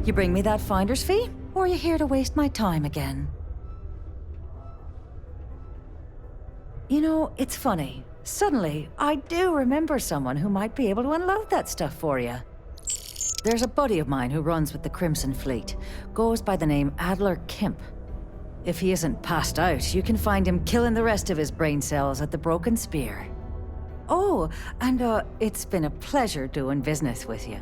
You bring me that finder's fee, or are you here to waste my time again? You know, it's funny. Suddenly, I do remember someone who might be able to unload that stuff for you. There's a buddy of mine who runs with the Crimson Fleet. Goes by the name Adler Kemp. If he isn't passed out, you can find him killing the rest of his brain cells at the Broken Spear. Oh, and it's been a pleasure doing business with you.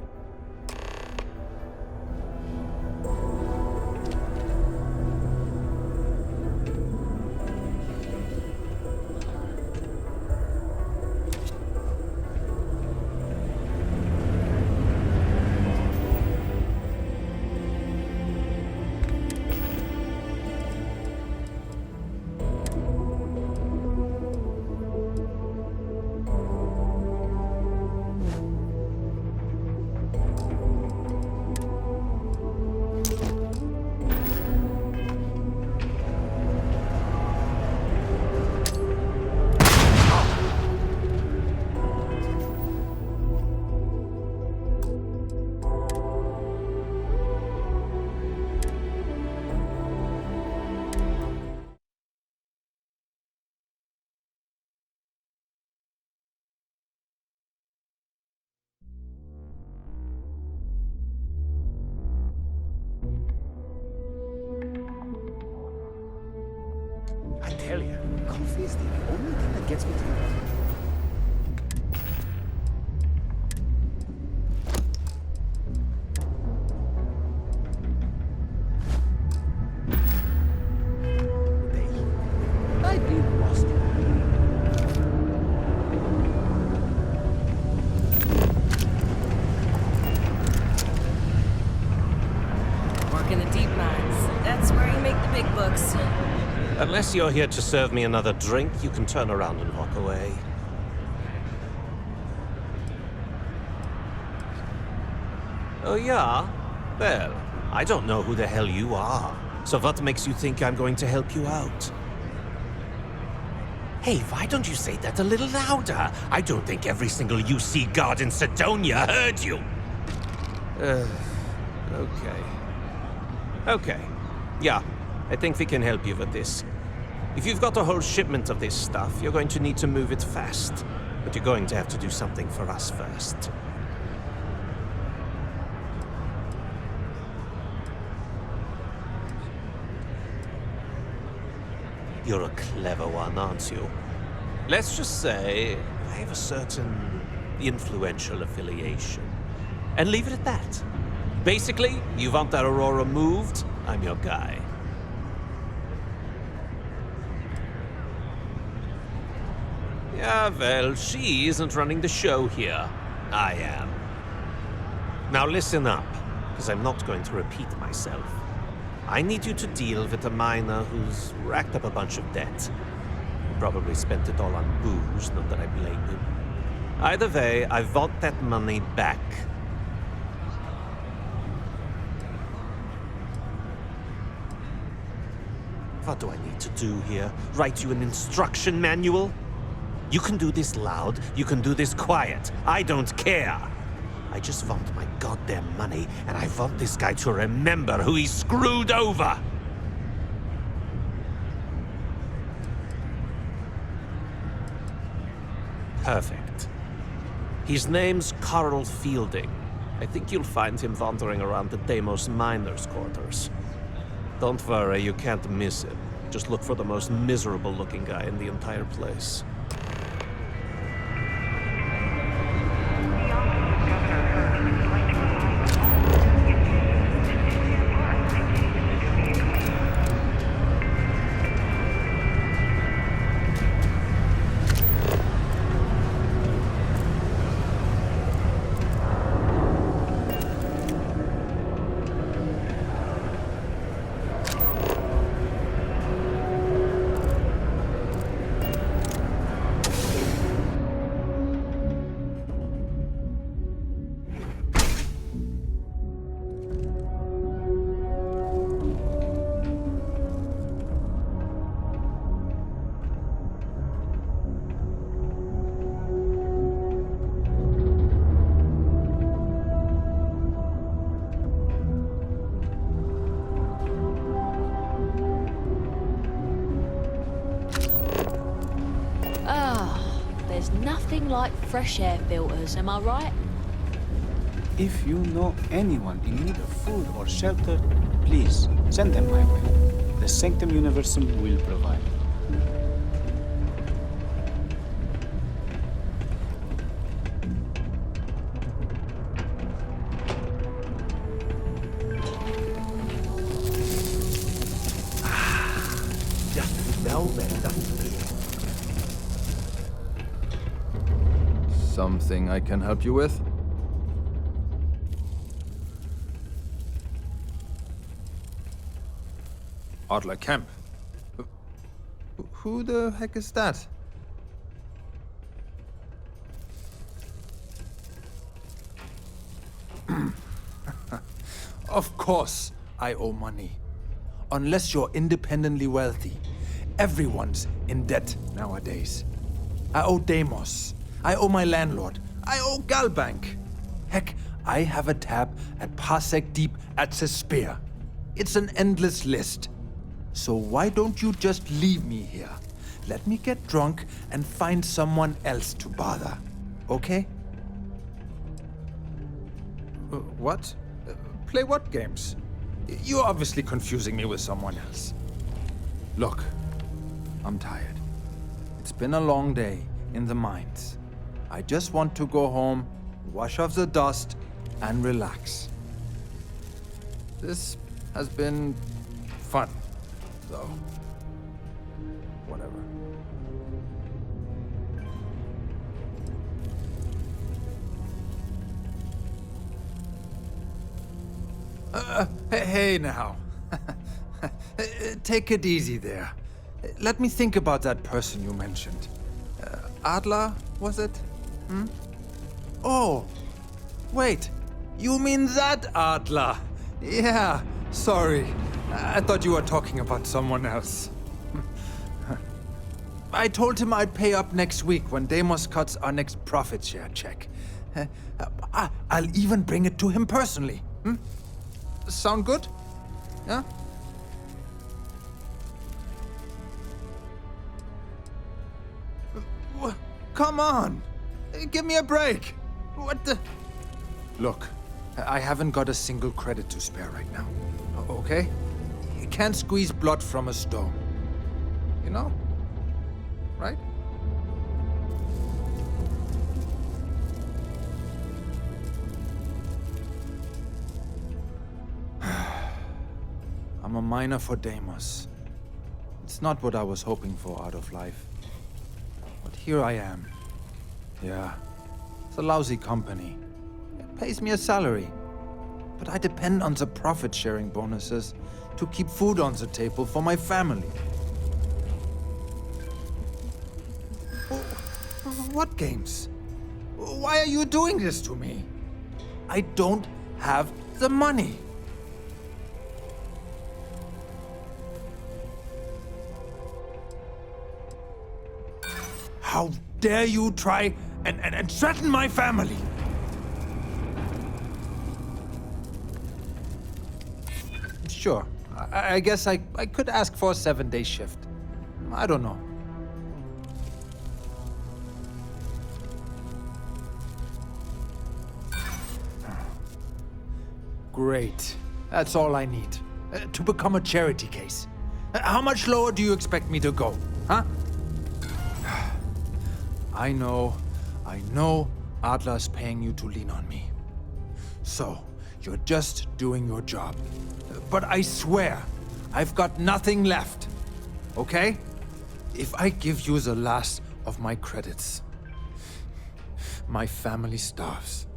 I tell you, coffee is the only thing that gets me through. I'd be lost. Work in the deep mines. That's where you make the big bucks. Unless you're here to serve me another drink, you can turn around and walk away. Oh yeah? Well, I don't know who the hell you are. So what makes you think I'm going to help you out? Hey, why don't you say that a little louder? I don't think every single UC guard in Sidonia heard you. Okay. Okay. Yeah, I think we can help you with this. If you've got a whole shipment of this stuff, you're going to need to move it fast. But you're going to have to do something for us first. You're a clever one, aren't you? Let's just say I have a certain influential affiliation. And leave it at that. Basically, you want that Aurora moved, I'm your guy. Yeah, well, she isn't running the show here. I am. Now listen up, because I'm not going to repeat myself. I need you to deal with a miner who's racked up a bunch of debt. Probably spent it all on booze, not that I blame him. Either way, I want that money back. What do I need to do here? Write you an instruction manual? You can do this loud, you can do this quiet. I don't care. I just want my goddamn money, and I want this guy to remember who he screwed over. Perfect. His name's Carl Fielding. I think you'll find him wandering around the Deimos miners' quarters. Don't worry, you can't miss him. Just look for the most miserable-looking guy in the entire place. There's nothing like fresh air filters, am I right? If you know anyone in need of food or shelter, please send them my way. The Sanctum Universum will provide. Just velvet, doesn't it? Something I can help you with? Adler Camp. Who the heck is that? Of course I owe money. Unless you're independently wealthy. Everyone's in debt nowadays. I owe Deimos. I owe my landlord. I owe Galbank. Heck, I have a tab at Parsec Deep at Cespear. It's an endless list. So why don't you just leave me here? Let me get drunk and find someone else to bother. Okay? What? Play what games? You're obviously confusing me with someone else. Look, I'm tired. It's been a long day in the mines. I just want to go home, wash off the dust, and relax. This has been fun, though. Whatever. Hey now. Take it easy there. Let me think about that person you mentioned. Adler, was it? Oh, wait. You mean that Adler? Yeah, sorry. I thought you were talking about someone else. I told him I'd pay up next week when Deimos cuts our next profit share check. I'll even bring it to him personally. Sound good? Yeah? Come on! Give me a break! What the... Look, I haven't got a single credit to spare right now. Okay? You can't squeeze blood from a stone. You know? Right? I'm a miner for Deimos. It's not what I was hoping for out of life. But here I am. Yeah, it's a lousy company. It pays me a salary. But I depend on the profit-sharing bonuses to keep food on the table for my family. What games? Why are you doing this to me? I don't have the money. How dare you try and threaten my family? Sure, I guess I could ask for a 7-day shift. I don't know. Great. That's all I need. To become a charity case. How much lower do you expect me to go, huh? I know Adler's paying you to lean on me. So, you're just doing your job. But I swear, I've got nothing left. Okay? If I give you the last of my credits, my family starves.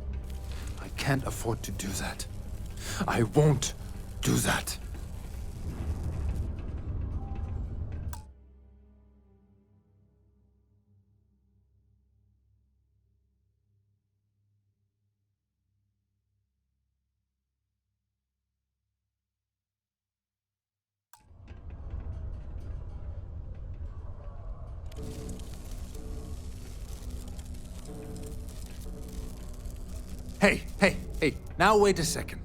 I can't afford to do that. I won't do that. Hey, now wait a second.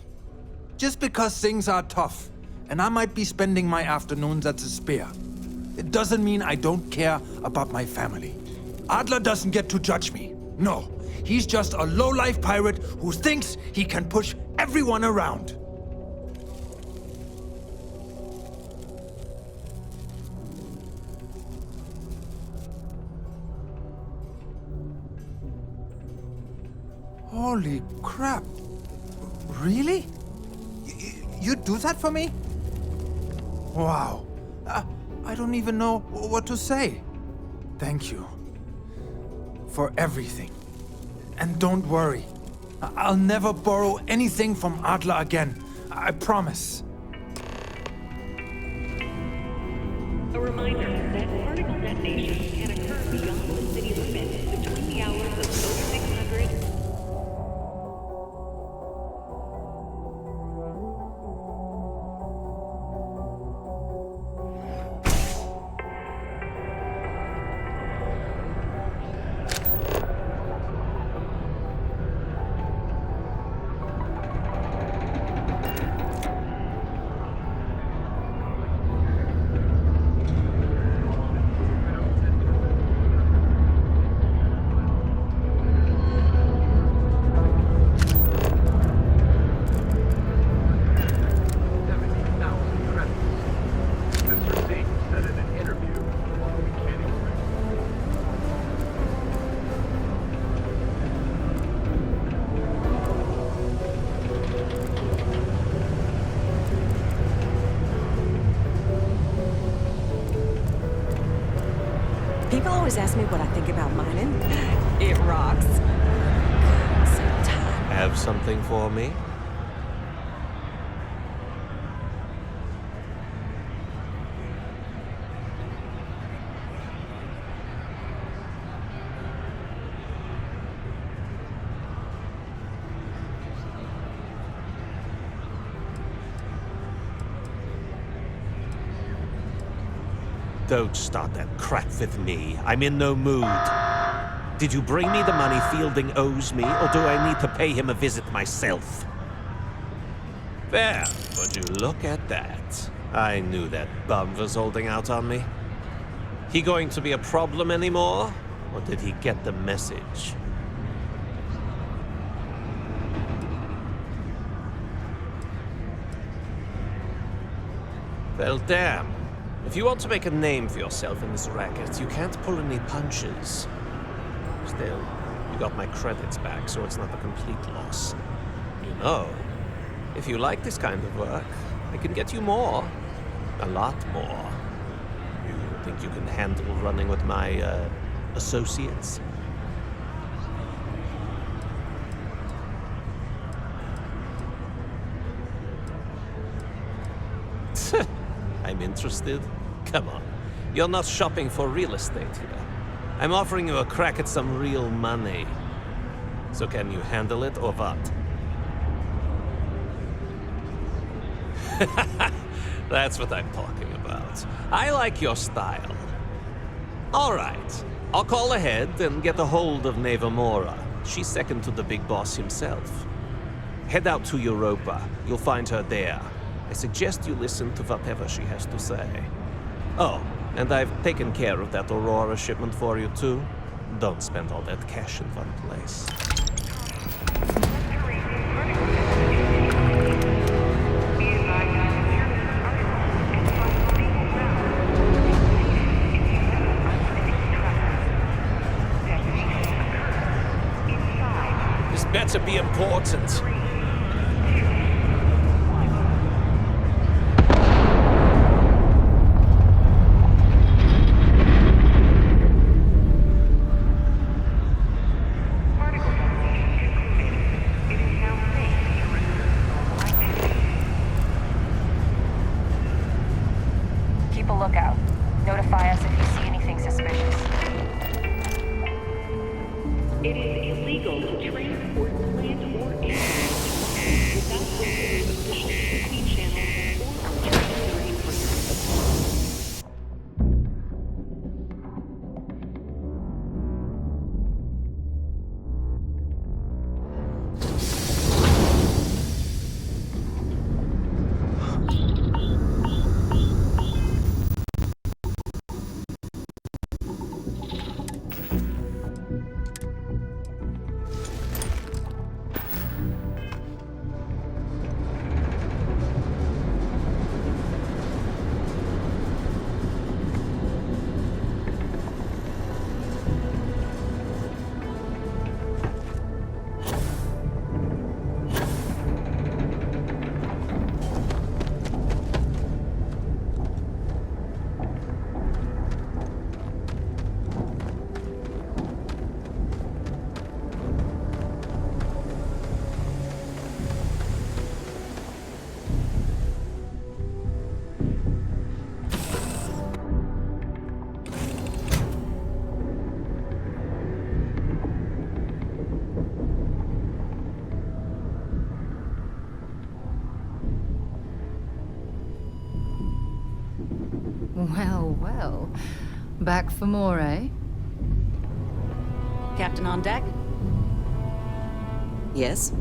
Just because things are tough, and I might be spending my afternoons at the spear, it doesn't mean I don't care about my family. Adler doesn't get to judge me. No, he's just a low-life pirate who thinks he can push everyone around. Holy crap. Really? You'd do that for me? Wow. I don't even know what to say. Thank you. For everything. And don't worry. I'll never borrow anything from Adler again. I promise. A reminder that particle detonations can occur beyond the city limits between the hours of 0600. People always ask me what I think about mining. It rocks. I'm so tired. Have something for me? Don't start that crap with me. I'm in no mood. Did you bring me the money Fielding owes me, or do I need to pay him a visit myself? There, would you look at that? I knew that bum was holding out on me. He going to be a problem anymore, or did he get the message? Well, damn. If you want to make a name for yourself in this racket, you can't pull any punches. Still, you got my credits back, so it's not a complete loss. You know, if you like this kind of work, I can get you more. A lot more. You think you can handle running with my, associates? I'm interested? Come on. You're not shopping for real estate here. I'm offering you a crack at some real money. So can you handle it or what? That's what I'm talking about. I like your style. All right. I'll call ahead and get a hold of Nevamora. She's second to the big boss himself. Head out to Europa. You'll find her there. I suggest you listen to whatever she has to say. Oh, and I've taken care of that Aurora shipment for you too. Don't spend all that cash in one place. This better be important. Keep a lookout. Notify us if you see anything suspicious. It is illegal to transport plant or animal So, back for more, eh? Captain on deck? Yes.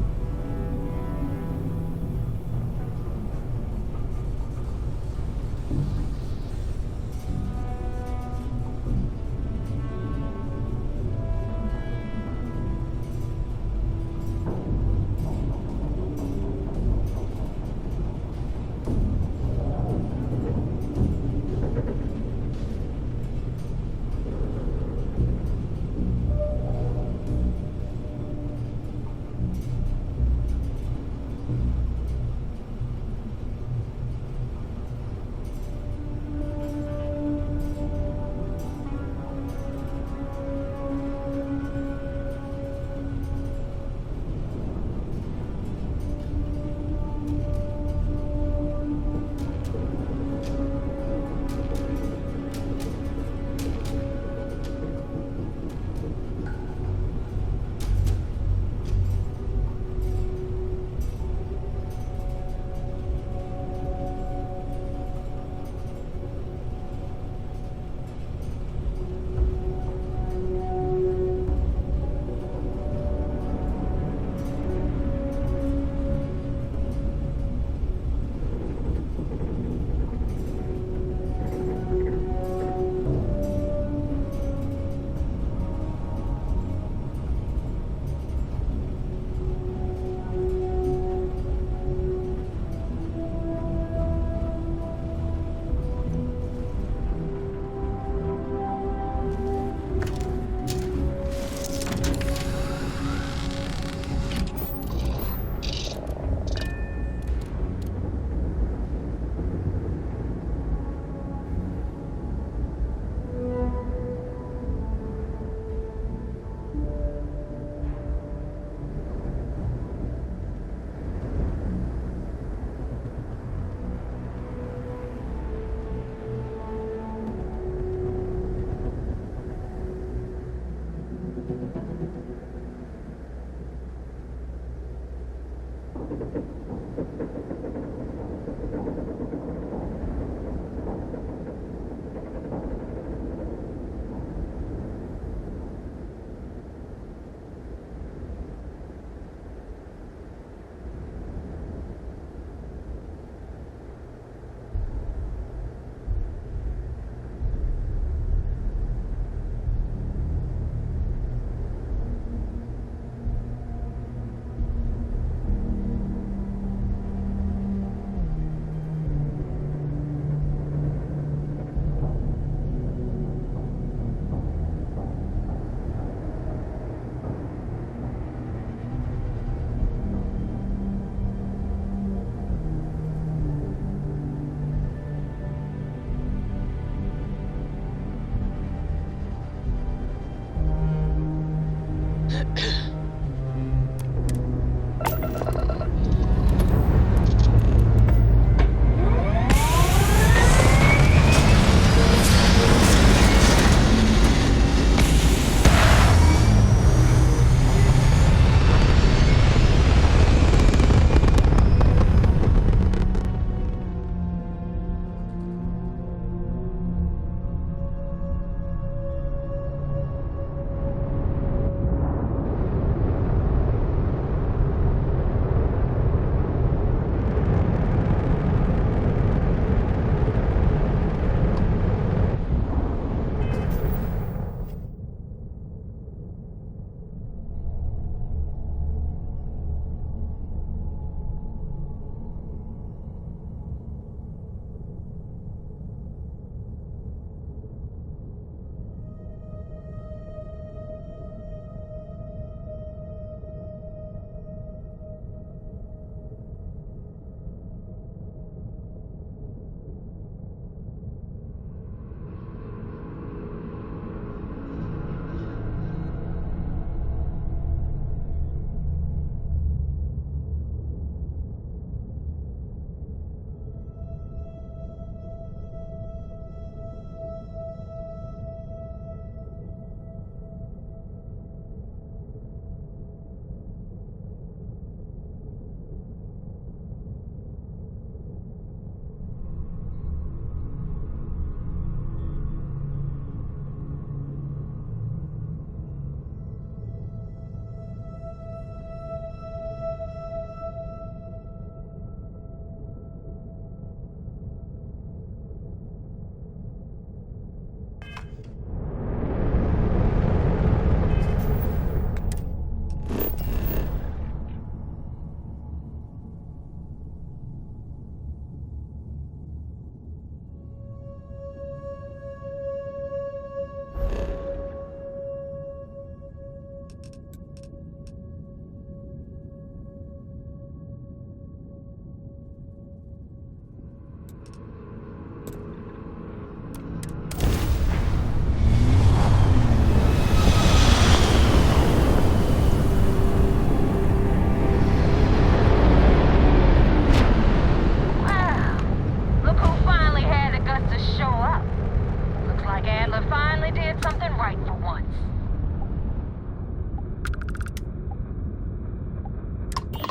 like Adler finally did something right for once.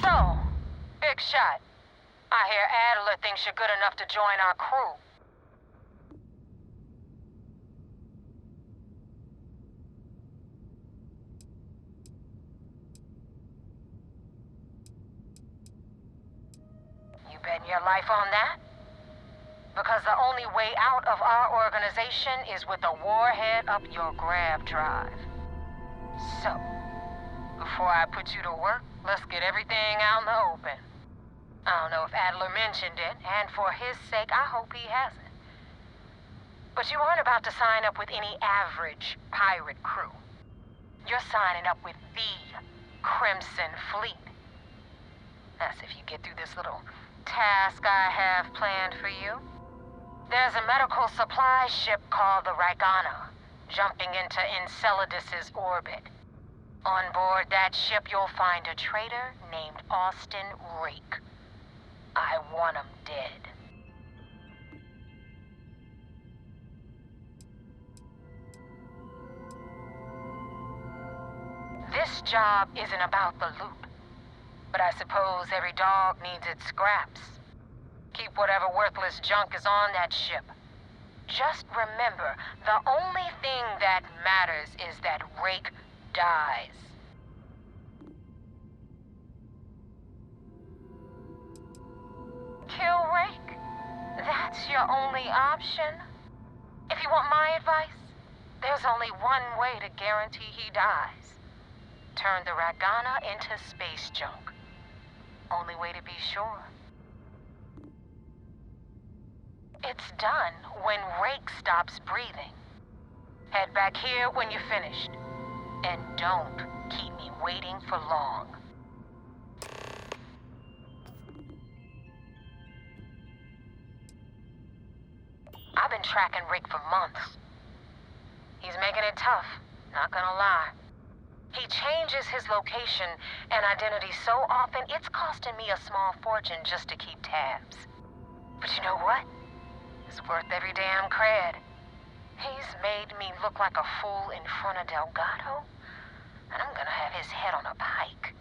So, big shot. I hear Adler thinks you're good enough to join our crew. You betting your life on that? Because the only way out of our organization is with a warhead up your grab drive. So, before I put you to work, let's get everything out in the open. I don't know if Adler mentioned it, and for his sake, I hope he hasn't. But you aren't about to sign up with any average pirate crew. You're signing up with the Crimson Fleet. That's if you get through this little task I have planned for you. There's a medical supply ship called the Ragana, jumping into Enceladus's orbit. On board that ship, you'll find a traitor named Austin Rake. I want him dead. This job isn't about the loot, but I suppose every dog needs its scraps. Keep whatever worthless junk is on that ship. Just remember, the only thing that matters is that Rake dies. Kill Rake? That's your only option? If you want my advice, there's only one way to guarantee he dies. Turn the Ragana into space junk. Only way to be sure. It's done when Rake stops breathing. Head back here when you're finished. And don't keep me waiting for long. I've been tracking Rake for months. He's making it tough, not gonna lie. He changes his location and identity so often, it's costing me a small fortune just to keep tabs. But you know what? It's worth every damn cred. He's made me look like a fool in front of Delgado, and I'm gonna have his head on a pike.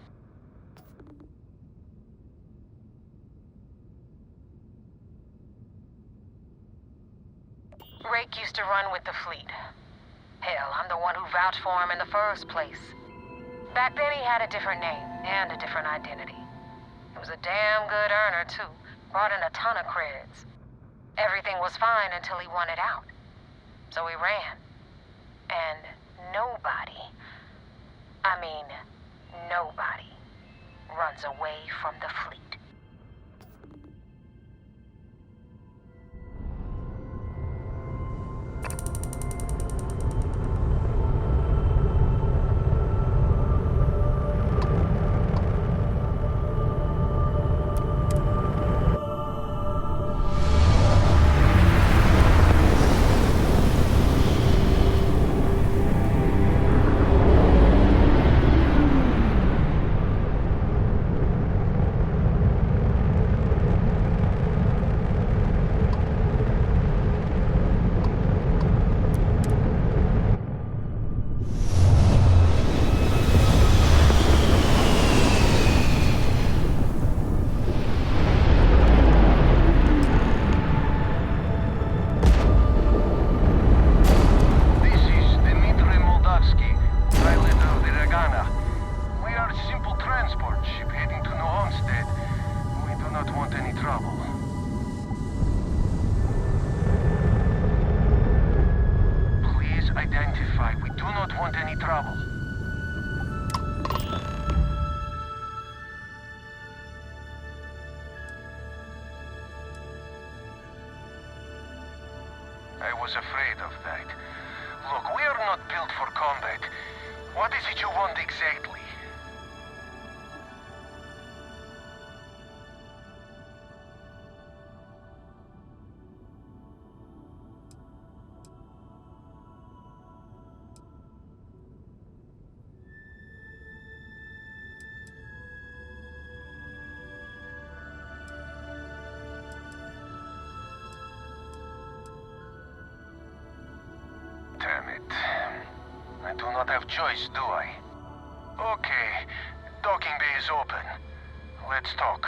Rake used to run with the fleet. Hell, I'm the one who vouched for him in the first place. Back then he had a different name and a different identity. He was a damn good earner, too. Brought in a ton of creds. Everything was fine until he wanted out. So he ran. And nobody, I mean, nobody, runs away from the fleet. I was afraid of that. Look, we are not built for combat. What is it you want exactly? I do not have choice, do I? Okay, docking bay is open. Let's talk.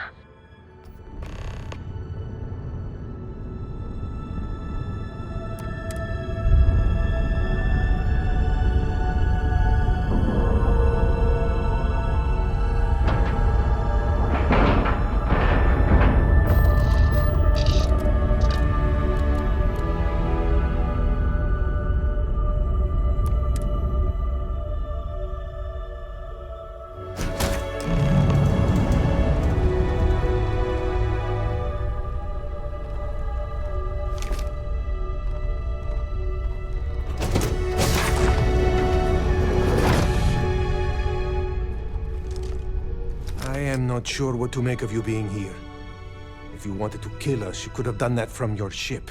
I am not sure what to make of you being here. If you wanted to kill us, you could have done that from your ship.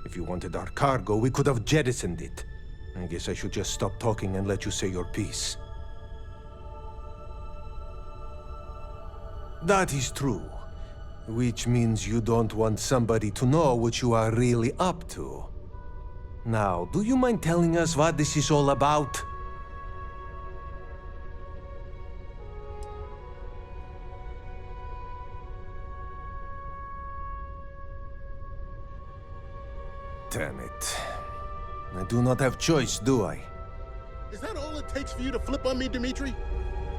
If you wanted our cargo, we could have jettisoned it. I guess I should just stop talking and let you say your piece. That is true. Which means you don't want somebody to know what you are really up to. Now, do you mind telling us what this is all about? Damn it. I do not have choice, do I? Is that all it takes for you to flip on me, Dimitri?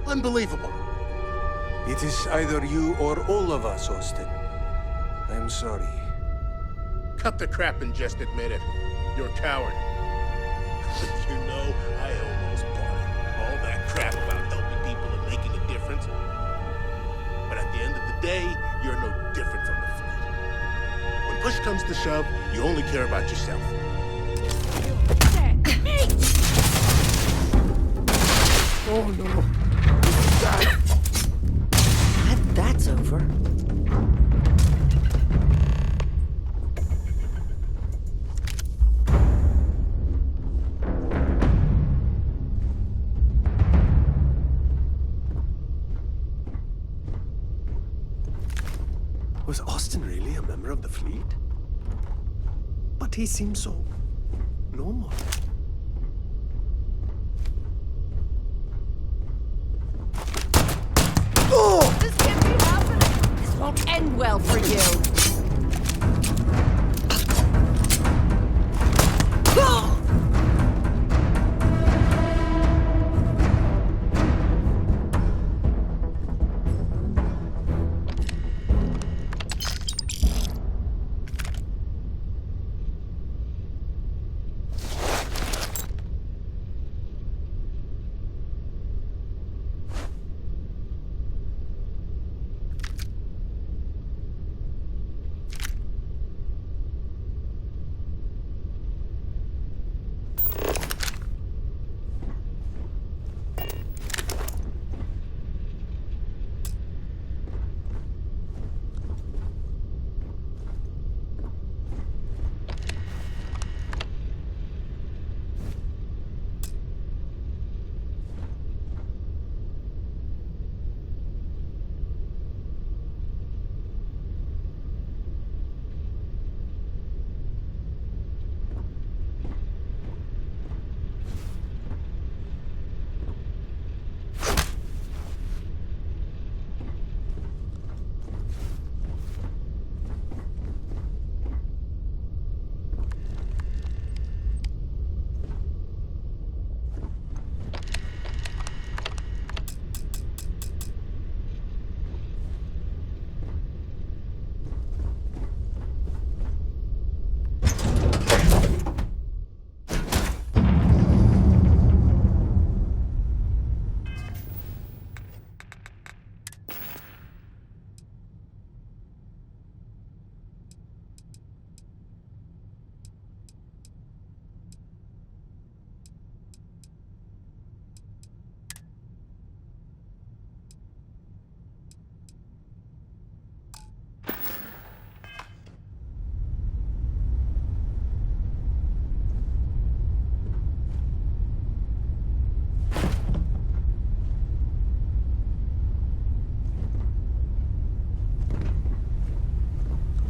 Unbelievable. It is either you or all of us, Austin. I'm sorry. Cut the crap and just admit it. You're a coward. You know, I almost bought it. All that crap about helping people and making a difference. But at the end of the day, you're no different from the fleet. When push comes to shove, you only care about yourself. Oh no. That's over. Was Austin really a member of the fleet? But he seemed so normal. Oh! This can't be happening! This won't end well for you! Oh!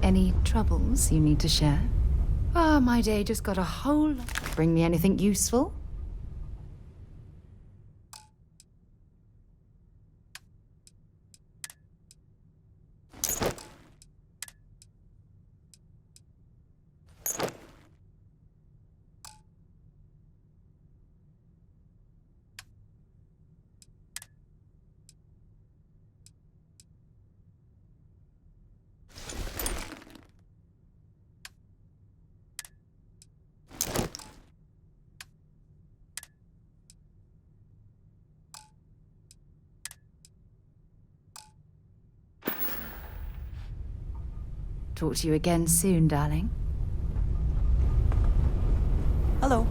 Any troubles you need to share? Ah, my day just got a whole lot. Bring me anything useful? Talk to you again soon, darling. Hello.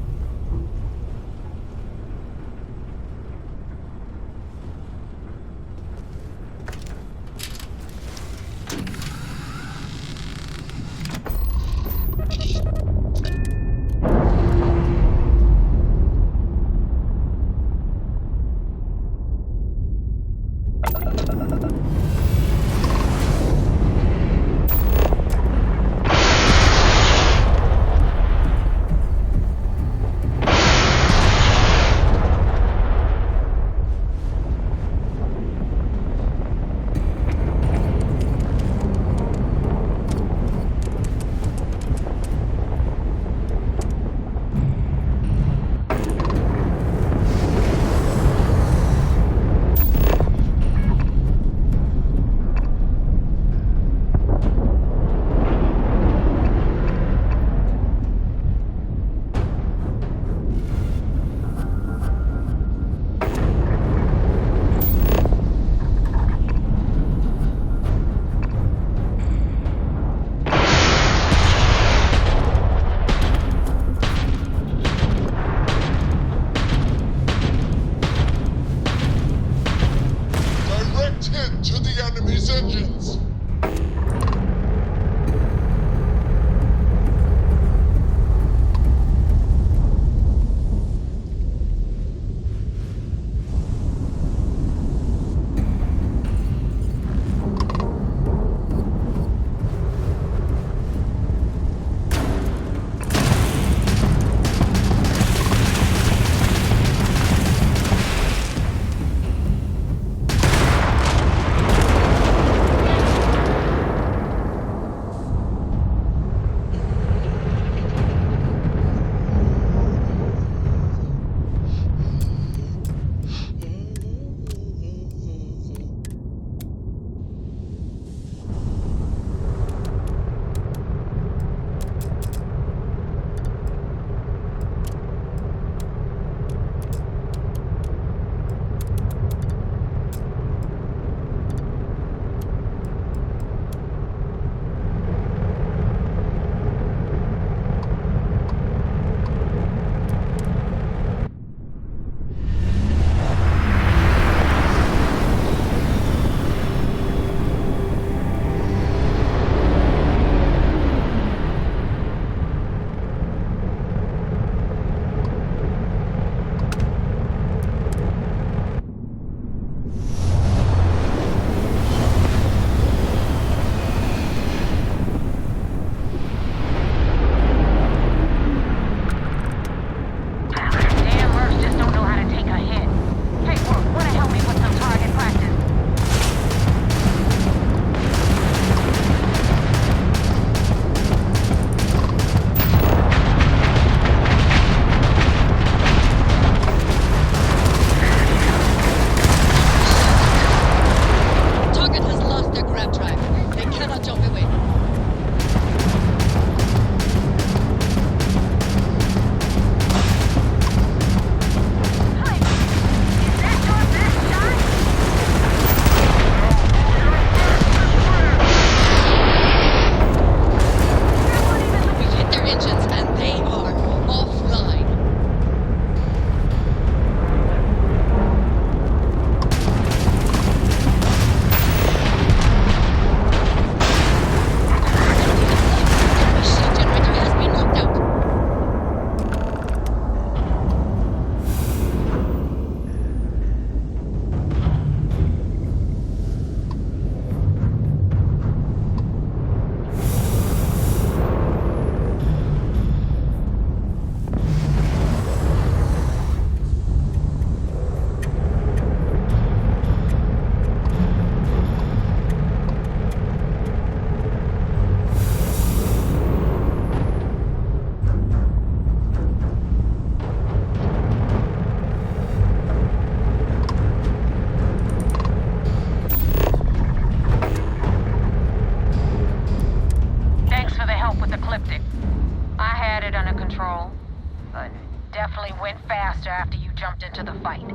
into the fight.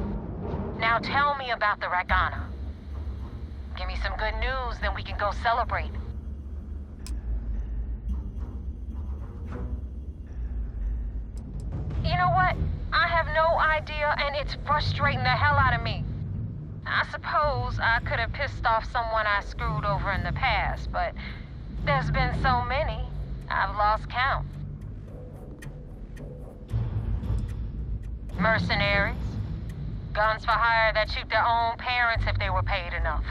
Now tell me about the Ragana. Give me some good news, then we can go celebrate. You know what? I have no idea, and it's frustrating the hell out of me. I suppose I could have pissed off someone I screwed over in the past, but there's been so many, I've lost count. Mercenaries. Guns for hire that shoot their own parents if they were paid enough.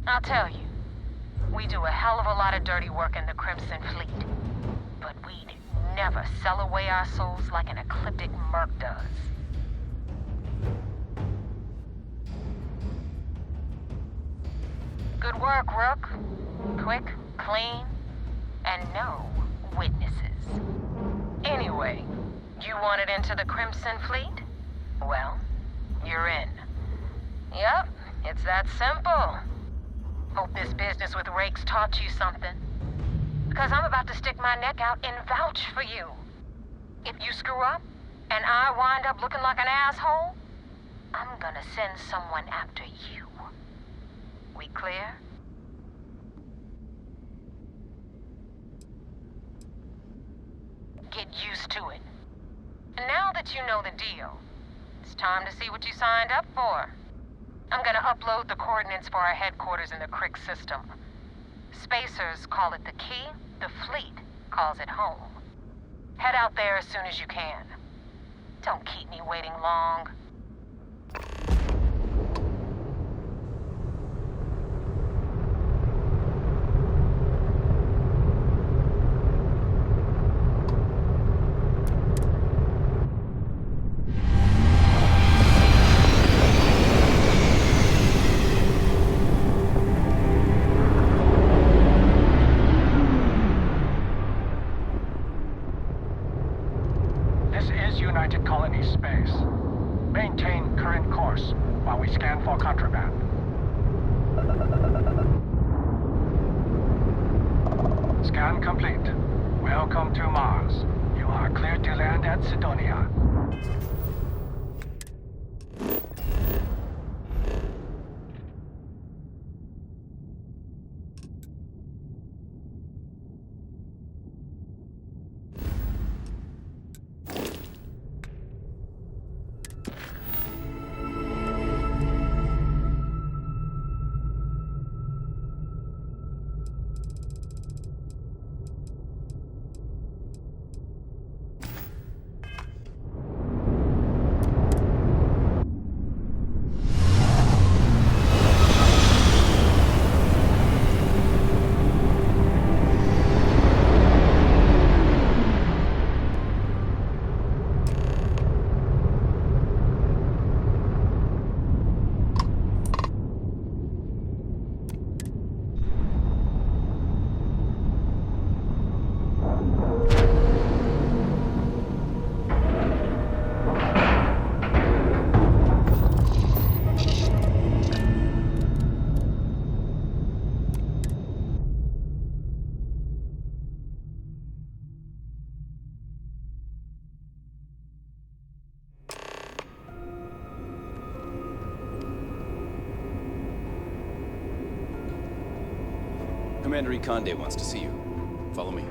I'll tell you, we do a hell of a lot of dirty work in the Crimson Fleet, but we'd never sell away our souls like an ecliptic merc does. Good work, Rook. Quick, clean, and no witnesses. Anyway, you wanted into the Crimson Fleet? Well, you're in. Yep, it's that simple. Hope this business with Rakes taught you something. Because I'm about to stick my neck out and vouch for you. If you screw up, and I wind up looking like an asshole, I'm gonna send someone after you. We clear? Get used to it. And now that you know the deal, it's time to see what you signed up for. I'm gonna upload the coordinates for our headquarters in the Crick system. Spacers call it the key, the fleet calls it home. Head out there as soon as you can. Don't keep me waiting long. Scan complete. Welcome to Mars. You are cleared to land at Sidonia. Commander Ikonde wants to see you. Follow me.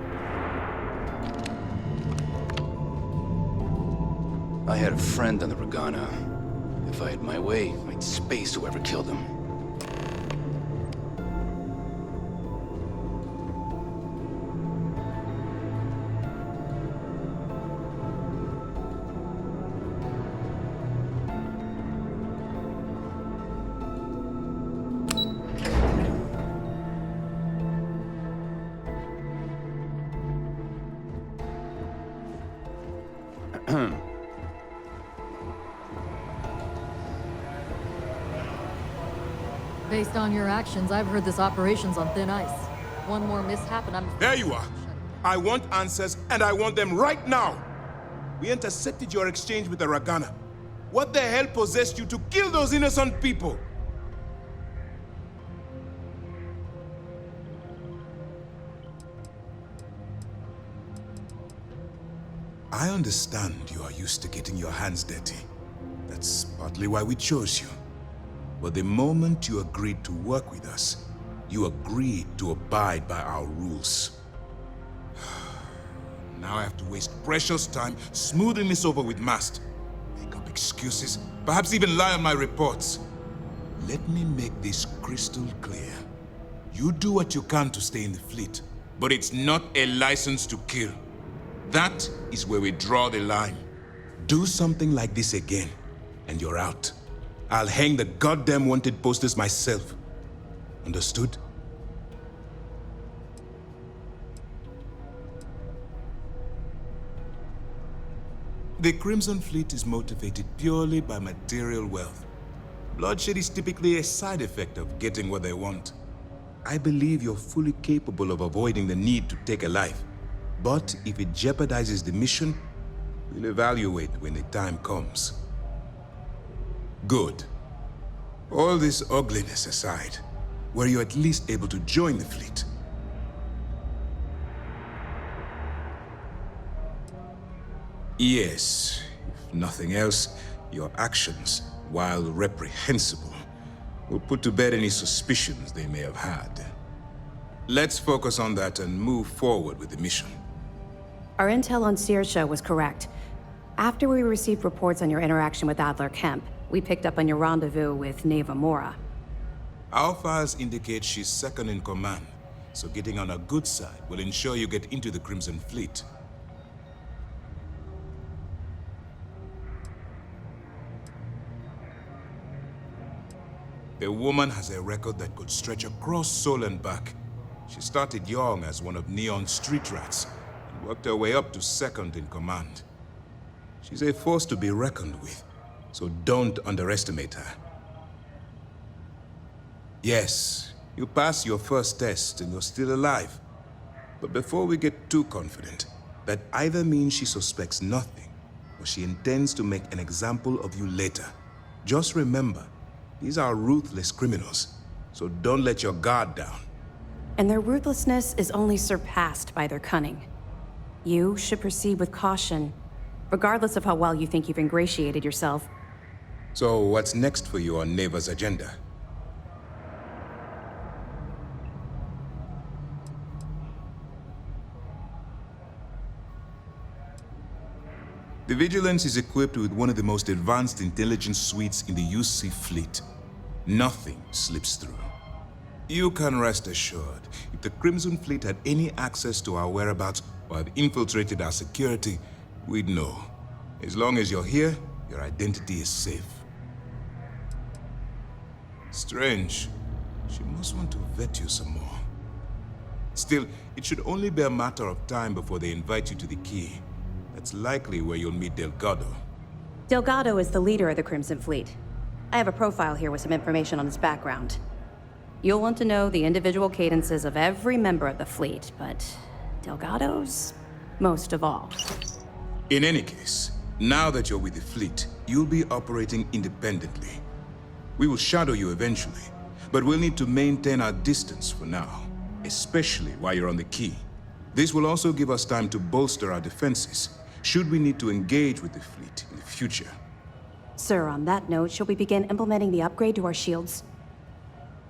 I had a friend on the Regana. If I had my way, I'd space whoever killed him. Based on your actions, I've heard this operation's on thin ice. One more mishap and I'm... There you are. I want answers, and I want them right now. We intercepted your exchange with the Regana. What the hell possessed you to kill those innocent people? I understand you are used to getting your hands dirty. That's partly why we chose you. But the moment you agreed to work with us, you agreed to abide by our rules. Now I have to waste precious time smoothing this over with Mast. Make up excuses, perhaps even lie on my reports. Let me make this crystal clear. You do what you can to stay in the fleet, but it's not a license to kill. That is where we draw the line. Do something like this again, and you're out. I'll hang the goddamn wanted posters myself. Understood? The Crimson Fleet is motivated purely by material wealth. Bloodshed is typically a side effect of getting what they want. I believe you're fully capable of avoiding the need to take a life. But if it jeopardizes the mission, we'll evaluate when the time comes. Good. All this ugliness aside, were you at least able to join the fleet? Yes. If nothing else, your actions, while reprehensible, will put to bed any suspicions they may have had. Let's focus on that and move forward with the mission. Our intel on Saoirse was correct. After we received reports on your interaction with Adler Kemp, we picked up on your rendezvous with Neva Mora. Our files indicate she's second in command, so getting on her good side will ensure you get into the Crimson Fleet. The woman has a record that could stretch across Seoul and back. She started young as one of Neon's street rats, and worked her way up to second in command. She's a force to be reckoned with, so don't underestimate her. Yes, you passed your first test and you're still alive. But before we get too confident, that either means she suspects nothing, or she intends to make an example of you later. Just remember, these are ruthless criminals, so don't let your guard down. And their ruthlessness is only surpassed by their cunning. You should proceed with caution, regardless of how well you think you've ingratiated yourself. So what's next for you on Neva's agenda? The Vigilance is equipped with one of the most advanced intelligence suites in the UC fleet. Nothing slips through. You can rest assured, if the Crimson Fleet had any access to our whereabouts or have infiltrated our security, we'd know. As long as you're here, your identity is safe. Strange. She must want to vet you some more. Still, it should only be a matter of time before they invite you to the Key. That's likely where you'll meet Delgado. Delgado is the leader of the Crimson Fleet. I have a profile here with some information on his background. You'll want to know the individual cadences of every member of the fleet, but Delgado's most of all. In any case, now that you're with the fleet, you'll be operating independently. We will shadow you eventually, but we'll need to maintain our distance for now, especially while you're on the Key. This will also give us time to bolster our defenses, should we need to engage with the fleet in the future. Sir, on that note, shall we begin implementing the upgrade to our shields?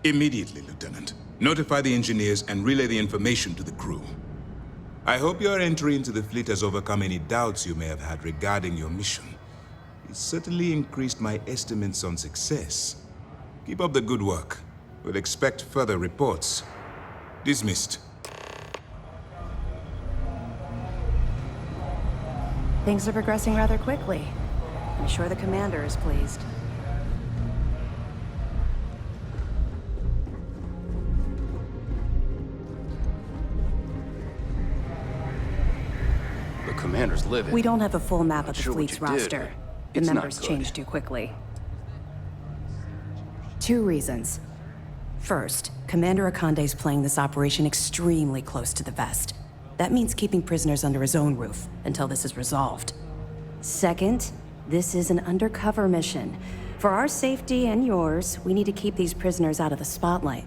Immediately, Lieutenant. Notify the engineers and relay the information to the crew. I hope your entry into the fleet has overcome any doubts you may have had regarding your mission. It certainly increased my estimates on success. Keep up the good work. We'll expect further reports. Dismissed. Things are progressing rather quickly. I'm sure the commander is pleased. The commander's livid. We don't have a full map of the sure what fleet's you did, roster. The it's not members good. change too quickly. 2 reasons. First, Commander Akande's playing this operation extremely close to the vest. That means keeping prisoners under his own roof until this is resolved. Second, this is an undercover mission. For our safety and yours, we need to keep these prisoners out of the spotlight.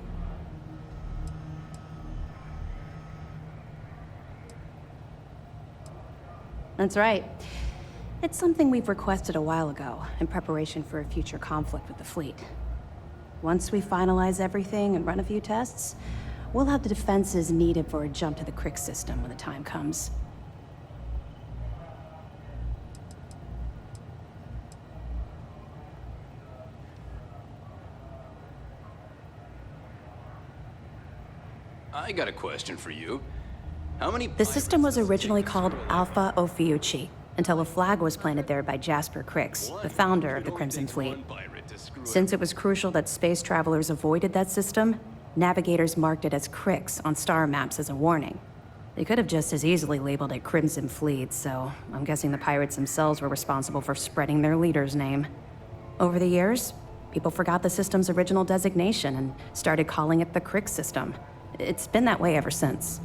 That's right. It's something we've requested a while ago, in preparation for a future conflict with the fleet. Once we finalize everything and run a few tests, we'll have the defenses needed for a jump to the Crick system when the time comes. I got a question for you. How many The system was originally called Alpha Ophiuchi, until a flag was planted there by Jasper Crix, the founder of the Crimson Fleet. Since it was crucial that space travelers avoided that system, navigators marked it as Crix on star maps as a warning. They could have just as easily labeled it Crimson Fleet, so I'm guessing the pirates themselves were responsible for spreading their leader's name. Over the years, people forgot the system's original designation and started calling it the Crix system. It's been that way ever since.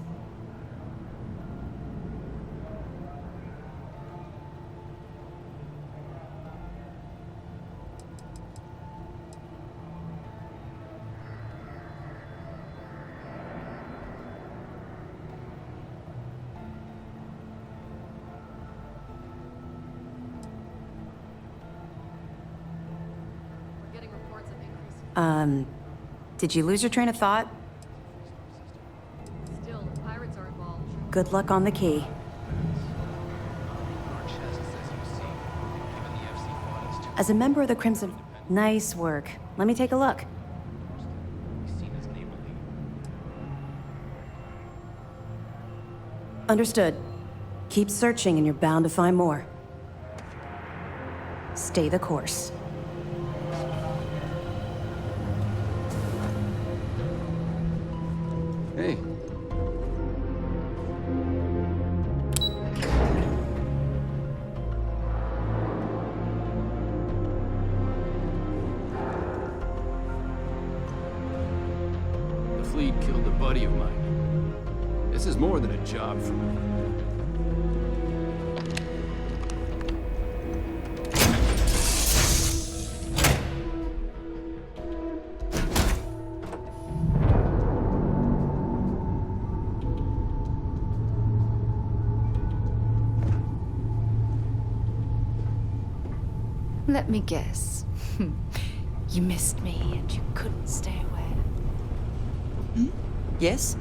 Did you lose your train of thought? Still, the pirates are involved. Good luck on the key. As a member of the Crimson... Nice work. Let me take a look. Understood. Keep searching and you're bound to find more. Stay the course. Hey. The fleet killed a buddy of mine. This is more than a job for me. Let me guess. You missed me and you couldn't stay away. Yes?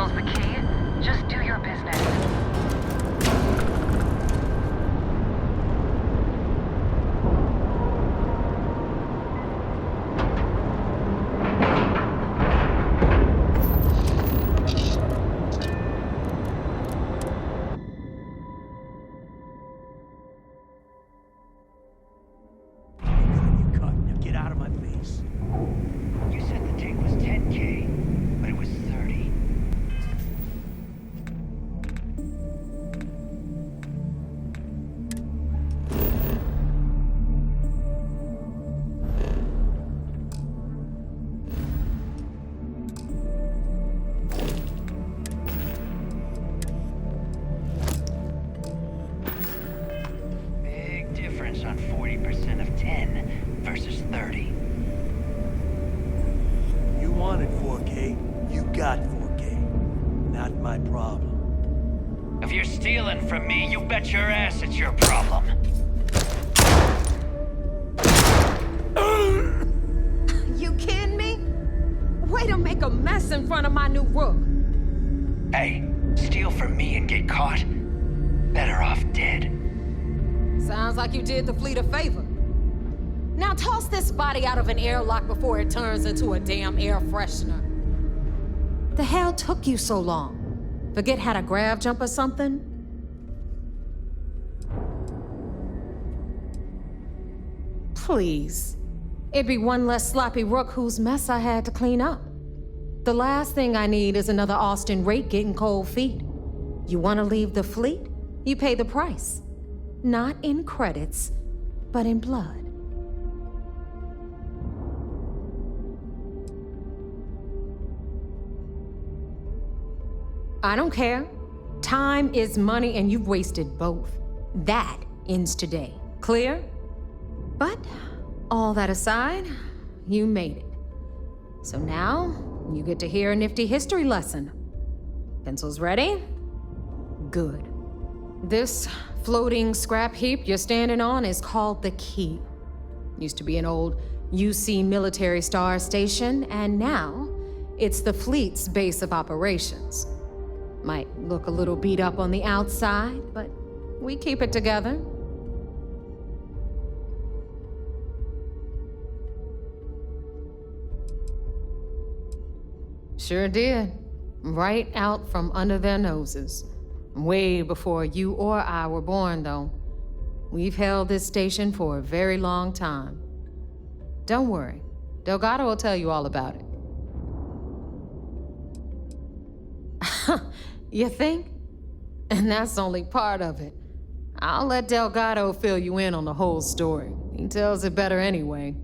Starfield's the key. Just do your business. Get out of my face. You said the take was 10K, but it was 30. Big difference on 40% of 10 versus 30. You wanted 4K, you got 4K. Not my problem. If you're stealing from me, you bet your ass it's your problem. You kidding me? Way to make a mess in front of my new rook. Hey, steal from me and get caught? Better off dead. Sounds like you did the fleet a favor. Now toss this body out of an airlock before it turns into a damn air freshener. The hell took you so long? Forget how to grav jump or something? Please. It'd be one less sloppy rook whose mess I had to clean up. The last thing I need is another Austin rate getting cold feet. You want to leave the fleet? You pay the price. Not in credits, but in blood. I don't care. Time is money and you've wasted both. That ends today. Clear? But all that aside, you made it. So now, you get to hear a nifty history lesson. Pencils ready? Good. This floating scrap heap you're standing on is called the Key. Used to be an old UC military star station, and now it's the fleet's base of operations. Might look a little beat up on the outside, but we keep it together. Sure did. Right out from under their noses. Way before you or I were born, though. We've held this station for a very long time. Don't worry. Delgado will tell you all about it. You think? And that's only part of it. I'll let Delgado fill you in on the whole story. He tells it better anyway.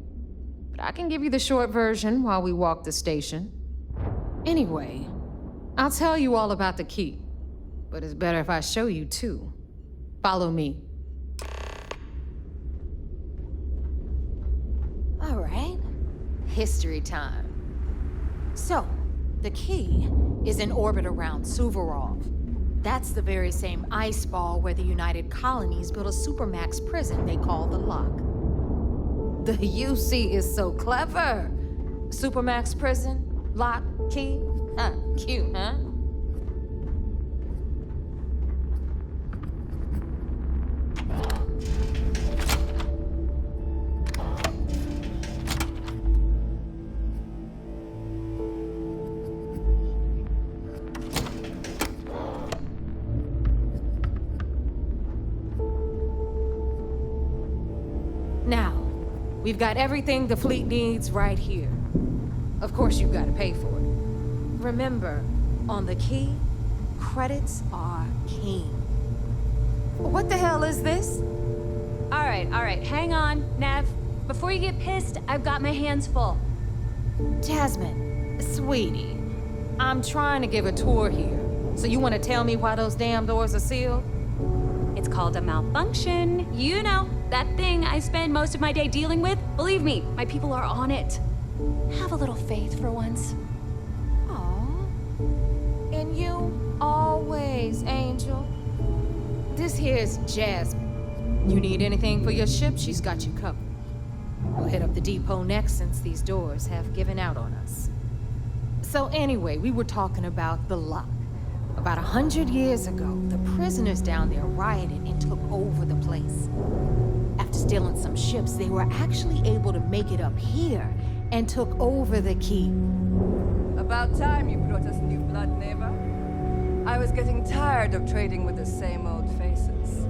But I can give you the short version while we walk the station. Anyway, I'll tell you all about the Key. But it's better if I show you too. Follow me. All right. History time. So, the Key is in orbit around Suvorov. That's the very same ice ball where the United Colonies built a supermax prison they call the Lock. The UC is so clever. Supermax prison, Lock, Key. Cute, huh? Now, we've got everything the fleet needs right here. Of course, you've got to pay for it. Remember, on the Key, credits are king. What the hell is this? All right, hang on, Nev. Before you get pissed, I've got my hands full. Jasmine, sweetie, I'm trying to give a tour here. So you want to tell me why those damn doors are sealed? It's called a malfunction. You know, that thing I spend most of my day dealing with. Believe me, my people are on it. Have a little faith for once. And you always, Angel. This here's Jasmine. You need anything for your ship, she's got you covered. We'll hit up the depot next since these doors have given out on us. So anyway, we were talking about the lock. About 100 years ago, the prisoners down there rioted and took over the place. After stealing some ships, they were actually able to make it up here and took over the key. About time you brought us new blood, Neva. I was getting tired of trading with the same old faces.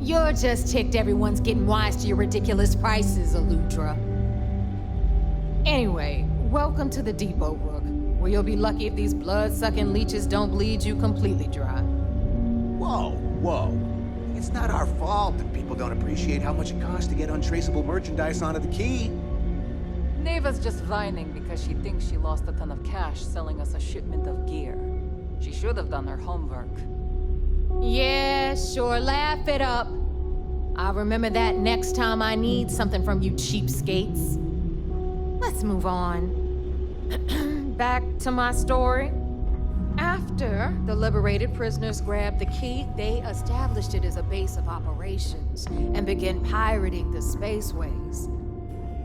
You're just ticked everyone's getting wise to your ridiculous prices, Aludra. Anyway, welcome to the depot, Rook, where you'll be lucky if these blood-sucking leeches don't bleed you completely dry. Whoa, whoa. It's not our fault that people don't appreciate how much it costs to get untraceable merchandise onto the key. Neva's just whining because she thinks she lost a ton of cash selling us a shipment of gear. She should have done her homework. Yeah, sure, laugh it up. I'll remember that next time I need something from you cheapskates. Let's move on. Back to my story. After the liberated prisoners grabbed the key, they established it as a base of operations and began pirating the spaceways.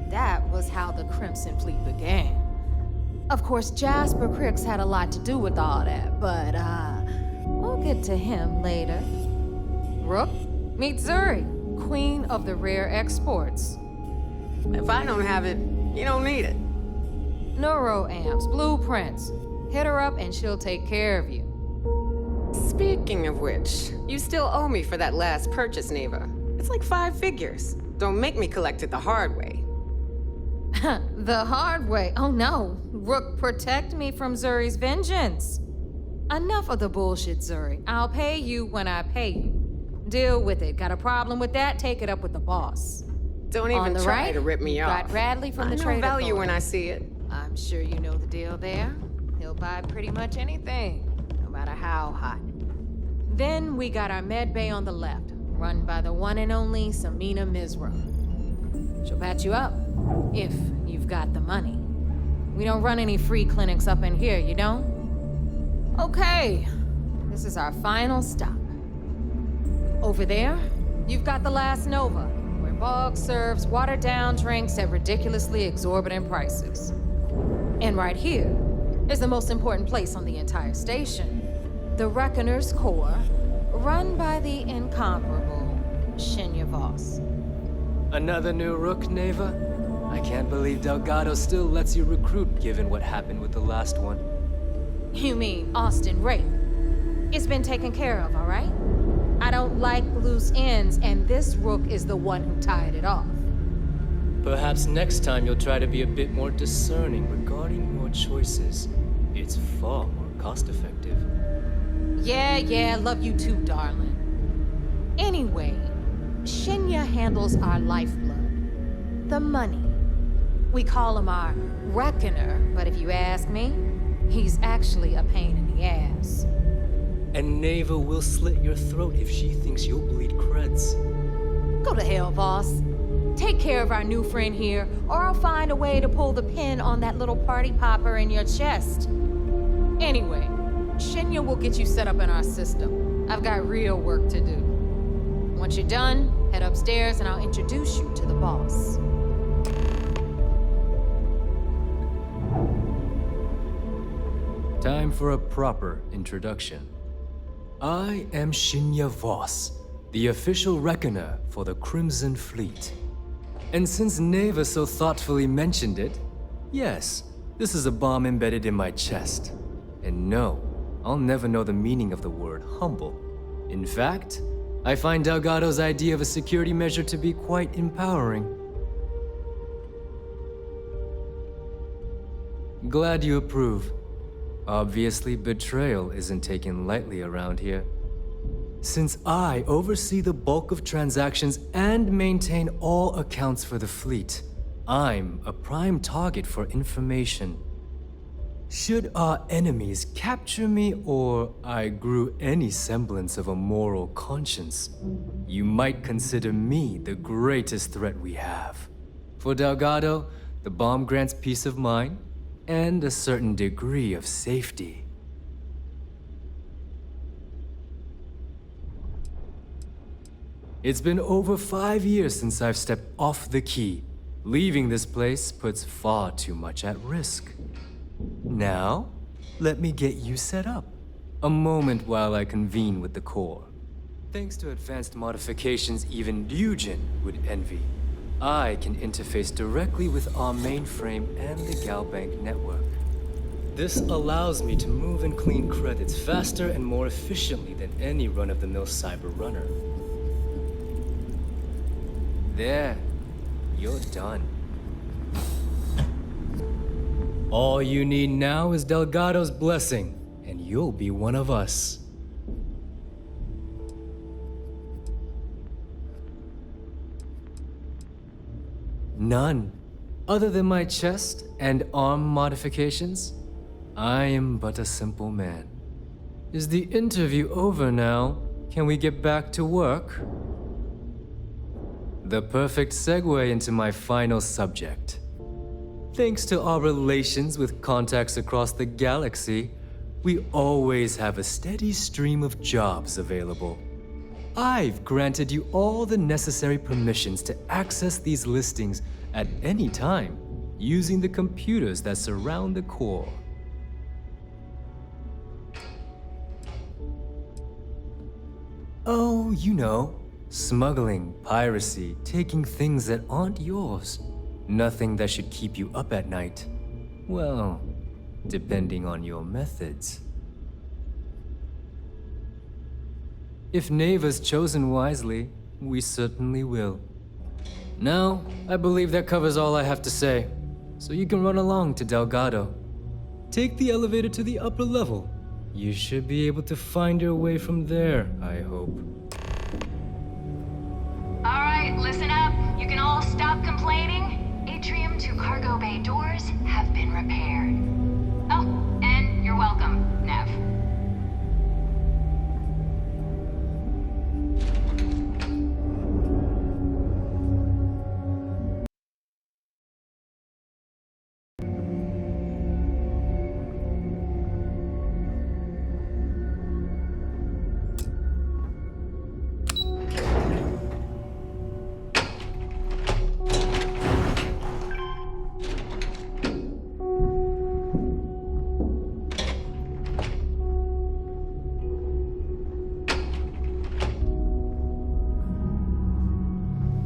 That was how the Crimson Fleet began. Of course, Jasper Cricks had a lot to do with all that, but we'll get to him later. Rook, meet Zuri, queen of the rare exports. If I don't have it, you don't need it. Neuroamps, blueprints. Hit her up and she'll take care of you. Speaking of which, you still owe me for that last purchase, Neva. It's like 5 figures. Don't make me collect it the hard way. The hard way? Oh no. Rook, protect me from Zuri's vengeance. Enough of the bullshit, Zuri. I'll pay you when I pay you. Deal with it. Got a problem with that? Take it up with the boss. Don't even try to rip me off. Got Bradley from the trade. I know value when I see it. I'm sure you know the deal there. He'll buy pretty much anything, no matter how hot. Then we got our med bay on the left, run by the one and only Samina Mizra. She'll patch you up, if you've got the money. We don't run any free clinics up in here, you don't? Okay, this is our final stop. Over there, you've got the Last Nova, where Bog serves watered-down drinks at ridiculously exorbitant prices. And right here is the most important place on the entire station, the Reckoner's Core, run by the incomparable Shinya Voss. Another new Rook, Neva? I can't believe Delgado still lets you recruit given what happened with the last one. You mean Austin Rape? It's been taken care of, all right? I don't like loose ends, and this Rook is the one who tied it off. Perhaps next time you'll try to be a bit more discerning regarding your choices. It's far more cost-effective. Yeah, love you too, darling. Anyway, Shinya handles our lifeblood. The money. We call him our Reckoner, but if you ask me, he's actually a pain in the ass. And Neva will slit your throat if she thinks you'll bleed creds. Go to hell, boss. Take care of our new friend here, or I'll find a way to pull the pin on that little party popper in your chest. Anyway, Shinya will get you set up in our system. I've got real work to do. Once you're done, head upstairs and I'll introduce you to the boss. Time for a proper introduction. I am Shinya Voss, the official reckoner for the Crimson Fleet. And since Neva so thoughtfully mentioned it, yes, this is a bomb embedded in my chest. And no, I'll never know the meaning of the word humble. In fact, I find Delgado's idea of a security measure to be quite empowering. Glad you approve. Obviously, betrayal isn't taken lightly around here. Since I oversee the bulk of transactions and maintain all accounts for the fleet, I'm a prime target for information. Should our enemies capture me or I grew any semblance of a moral conscience, you might consider me the greatest threat we have. For Delgado, the bomb grants peace of mind and a certain degree of safety. It's been over 5 years since I've stepped off the key. Leaving this place puts far too much at risk. Now, let me get you set up. A moment while I convene with the core. Thanks to advanced modifications even Ryujin would envy, I can interface directly with our mainframe and the Galbank network. This allows me to move and clean credits faster and more efficiently than any run-of-the-mill cyber runner. There, you're done. All you need now is Delgado's blessing, and you'll be one of us. None. Other than my chest and arm modifications, I am but a simple man. Is the interview over now? Can we get back to work? The perfect segue into my final subject. Thanks to our relations with contacts across the galaxy, we always have a steady stream of jobs available. I've granted you all the necessary permissions to access these listings at any time, using the computers that surround the core. Oh, you know, smuggling, piracy, taking things that aren't yours. Nothing that should keep you up at night. Well, depending on your methods. If Neva's chosen wisely, we certainly will. Now, I believe that covers all I have to say, so you can run along to Delgado. Take the elevator to the upper level. You should be able to find your way from there, I hope. All right, listen up. You can all stop complaining. Atrium to cargo bay doors have been repaired. Oh, and you're welcome, Nev.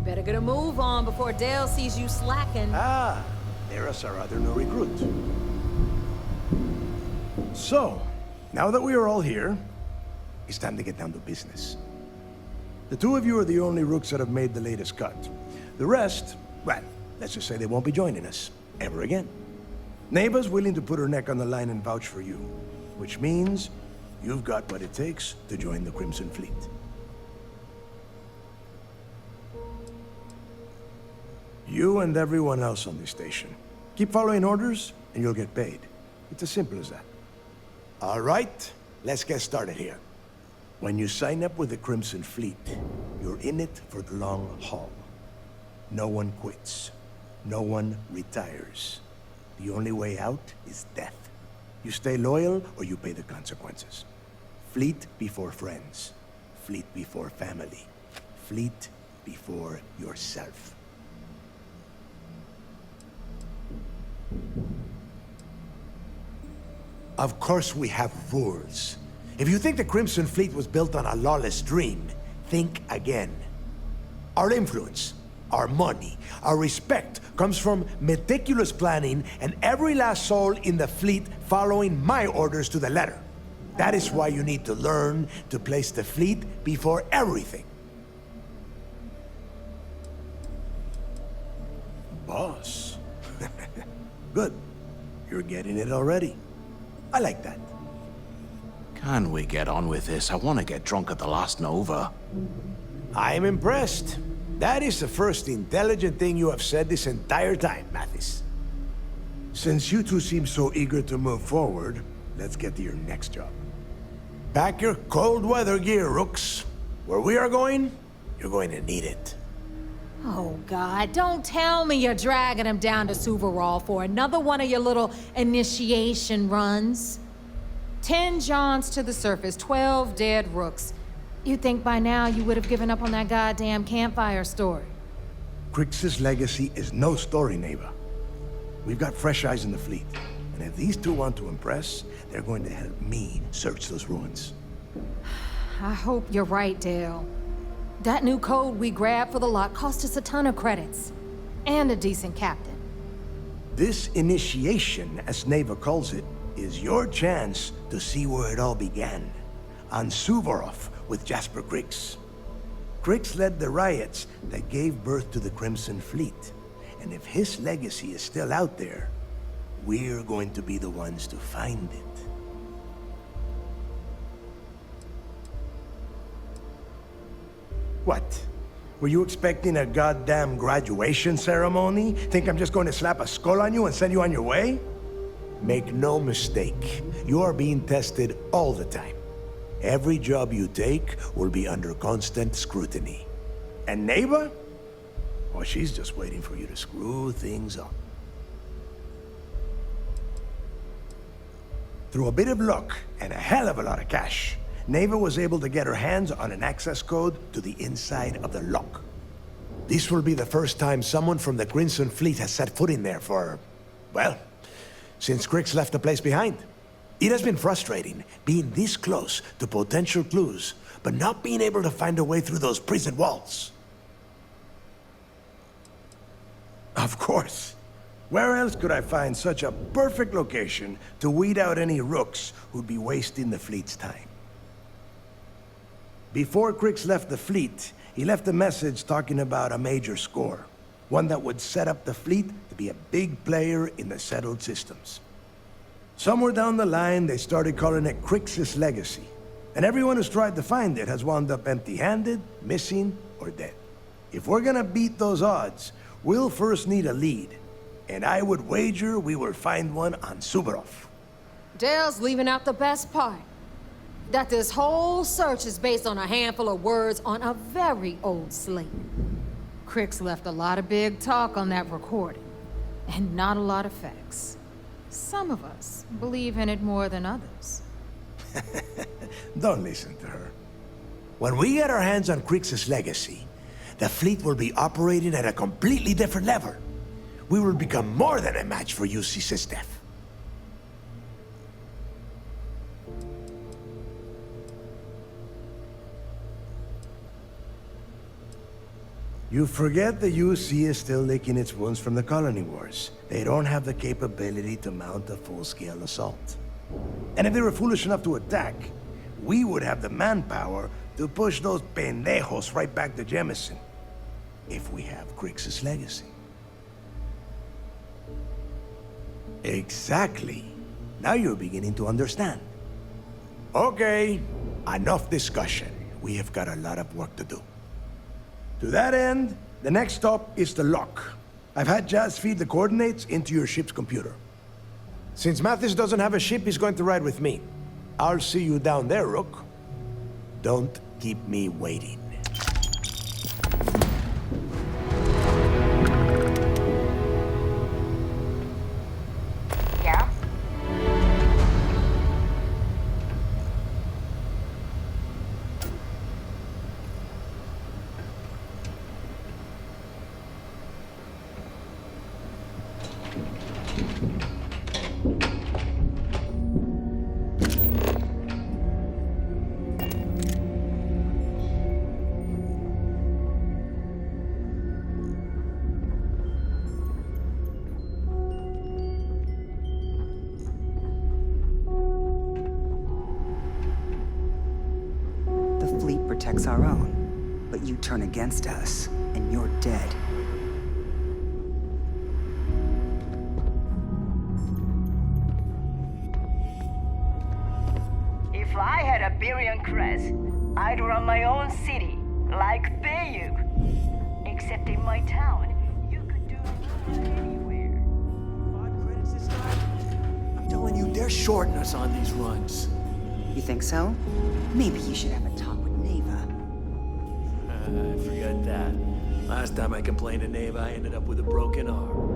Better get a move on before Dale sees you slacking. Ah, there's our other new recruit. So, now that we are all here, it's time to get down to business. The two of you are the only rooks that have made the latest cut. The rest, well, let's just say they won't be joining us ever again. Neva's willing to put her neck on the line and vouch for you, which means you've got what it takes to join the Crimson Fleet. You and everyone else on this station. Keep following orders, and you'll get paid. It's as simple as that. All right, let's get started here. When you sign up with the Crimson Fleet, you're in it for the long haul. No one quits. No one retires. The only way out is death. You stay loyal, or you pay the consequences. Fleet before friends. Fleet before family. Fleet before yourself. Of course we have rules. If you think the Crimson Fleet was built on a lawless dream, think again. Our influence, our money, our respect comes from meticulous planning and every last soul in the fleet following my orders to the letter. That is why you need to learn to place the fleet before everything. Boss. Good. You're getting it already. I like that. Can we get on with this? I want to get drunk at the last Nova. I'm impressed. That is the first intelligent thing you have said this entire time, Mathis. Since you two seem so eager to move forward, let's get to your next job. Pack your cold weather gear, Rooks. Where we are going, you're going to need it. Oh, God, don't tell me you're dragging him down to Suvarall for another one of your little initiation runs. 10 Johns to the surface, 12 dead Rooks. You'd think by now you would have given up on that goddamn campfire story. Crix's legacy is no story, Neva. We've got fresh eyes in the fleet, And if these two want to impress, they're going to help me search those ruins. I hope you're right, Dale. That new code we grabbed for the lock cost us a ton of credits. And a decent captain. This initiation, as Neva calls it, is your chance to see where it all began. On Suvorov with Jasper Krix. Krix led the riots that gave birth to the Crimson Fleet. And if his legacy is still out there, we're going to be the ones to find it. What? Were you expecting a goddamn graduation ceremony? Think I'm just going to slap a skull on you and send you on your way? Make no mistake, you are being tested all the time. Every job you take will be under constant scrutiny. And Neva? Well, she's just waiting for you to screw things up. Through a bit of luck and a hell of a lot of cash, Neva was able to get her hands on an access code to the inside of the lock. This will be the first time someone from the Crimson Fleet has set foot in there for, well, since Krix left the place behind. It has been frustrating being this close to potential clues, but not being able to find a way through those prison walls. Of course. Where else could I find such a perfect location to weed out any rooks who'd be wasting the fleet's time? Before Krix left the fleet, he left a message talking about a major score. One that would set up the fleet to be a big player in the settled systems. Somewhere down the line, they started calling it Krix's legacy. And everyone who's tried to find it has wound up empty-handed, missing, or dead. If we're gonna beat those odds, we'll first need a lead. And I would wager we will find one on Suvorov. Dale's leaving out the best part. That this whole search is based on a handful of words on a very old slate. Krix left a lot of big talk on that recording, and not a lot of facts. Some of us believe in it more than others. Don't listen to her. When we get our hands on Krix's legacy, the fleet will be operating at a completely different level. We will become more than a match for UC Systef. You forget the UC is still licking its wounds from the colony wars. They don't have the capability to mount a full-scale assault. And if they were foolish enough to attack, we would have the manpower to push those pendejos right back to Jemison. If we have Krix's legacy. Exactly. Now you're beginning to understand. Okay, enough discussion. We have got a lot of work to do. To that end, the next stop is the lock. I've had Jazz feed the coordinates into your ship's computer. Since Mathis doesn't have a ship, he's going to ride with me. I'll see you down there, Rook. Don't keep me waiting. Yeah? The fleet protects our own, but you turn against us, and you're dead. If I had a billion crest, I'd run my own city, like Bayou. Except in my town, you could do it anywhere. 5 credits this time? I'm telling you, they're shorting us on these runs. You think so? Maybe you should have a talk with Neva. Forget that. Last time I complained to Neva, I ended up with a broken arm.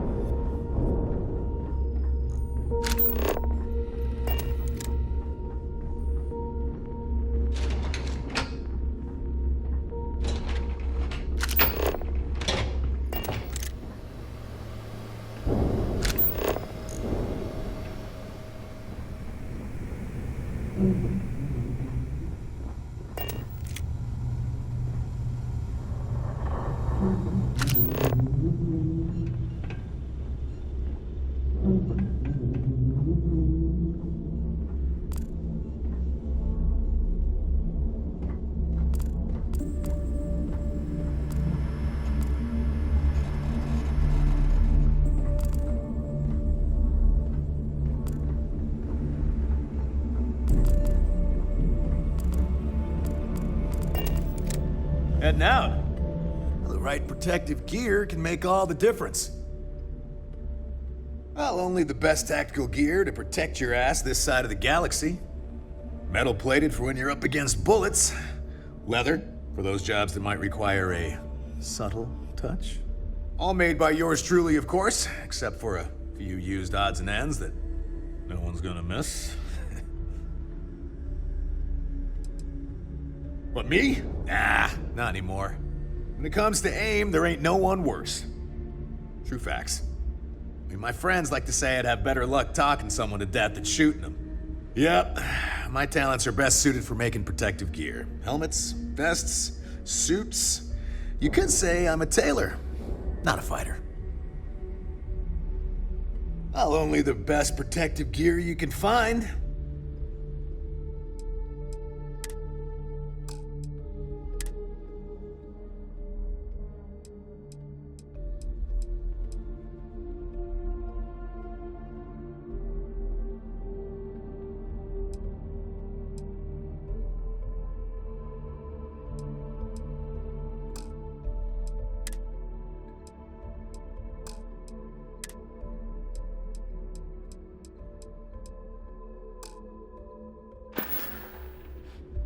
Heading out. The right protective gear can make all the difference. Well, only the best tactical gear to protect your ass this side of the galaxy. Metal plated for when you're up against bullets. Leather for those jobs that might require a subtle touch. All made by yours truly, of course, except for a few used odds and ends that no one's gonna miss. What, me? Nah, not anymore. When it comes to aim, there ain't no one worse. True facts. I mean, my friends like to say I'd have better luck talking someone to death than shooting them. Yep, my talents are best suited for making protective gear. Helmets, vests, suits. You could say I'm a tailor, not a fighter. Well, only the best protective gear you can find.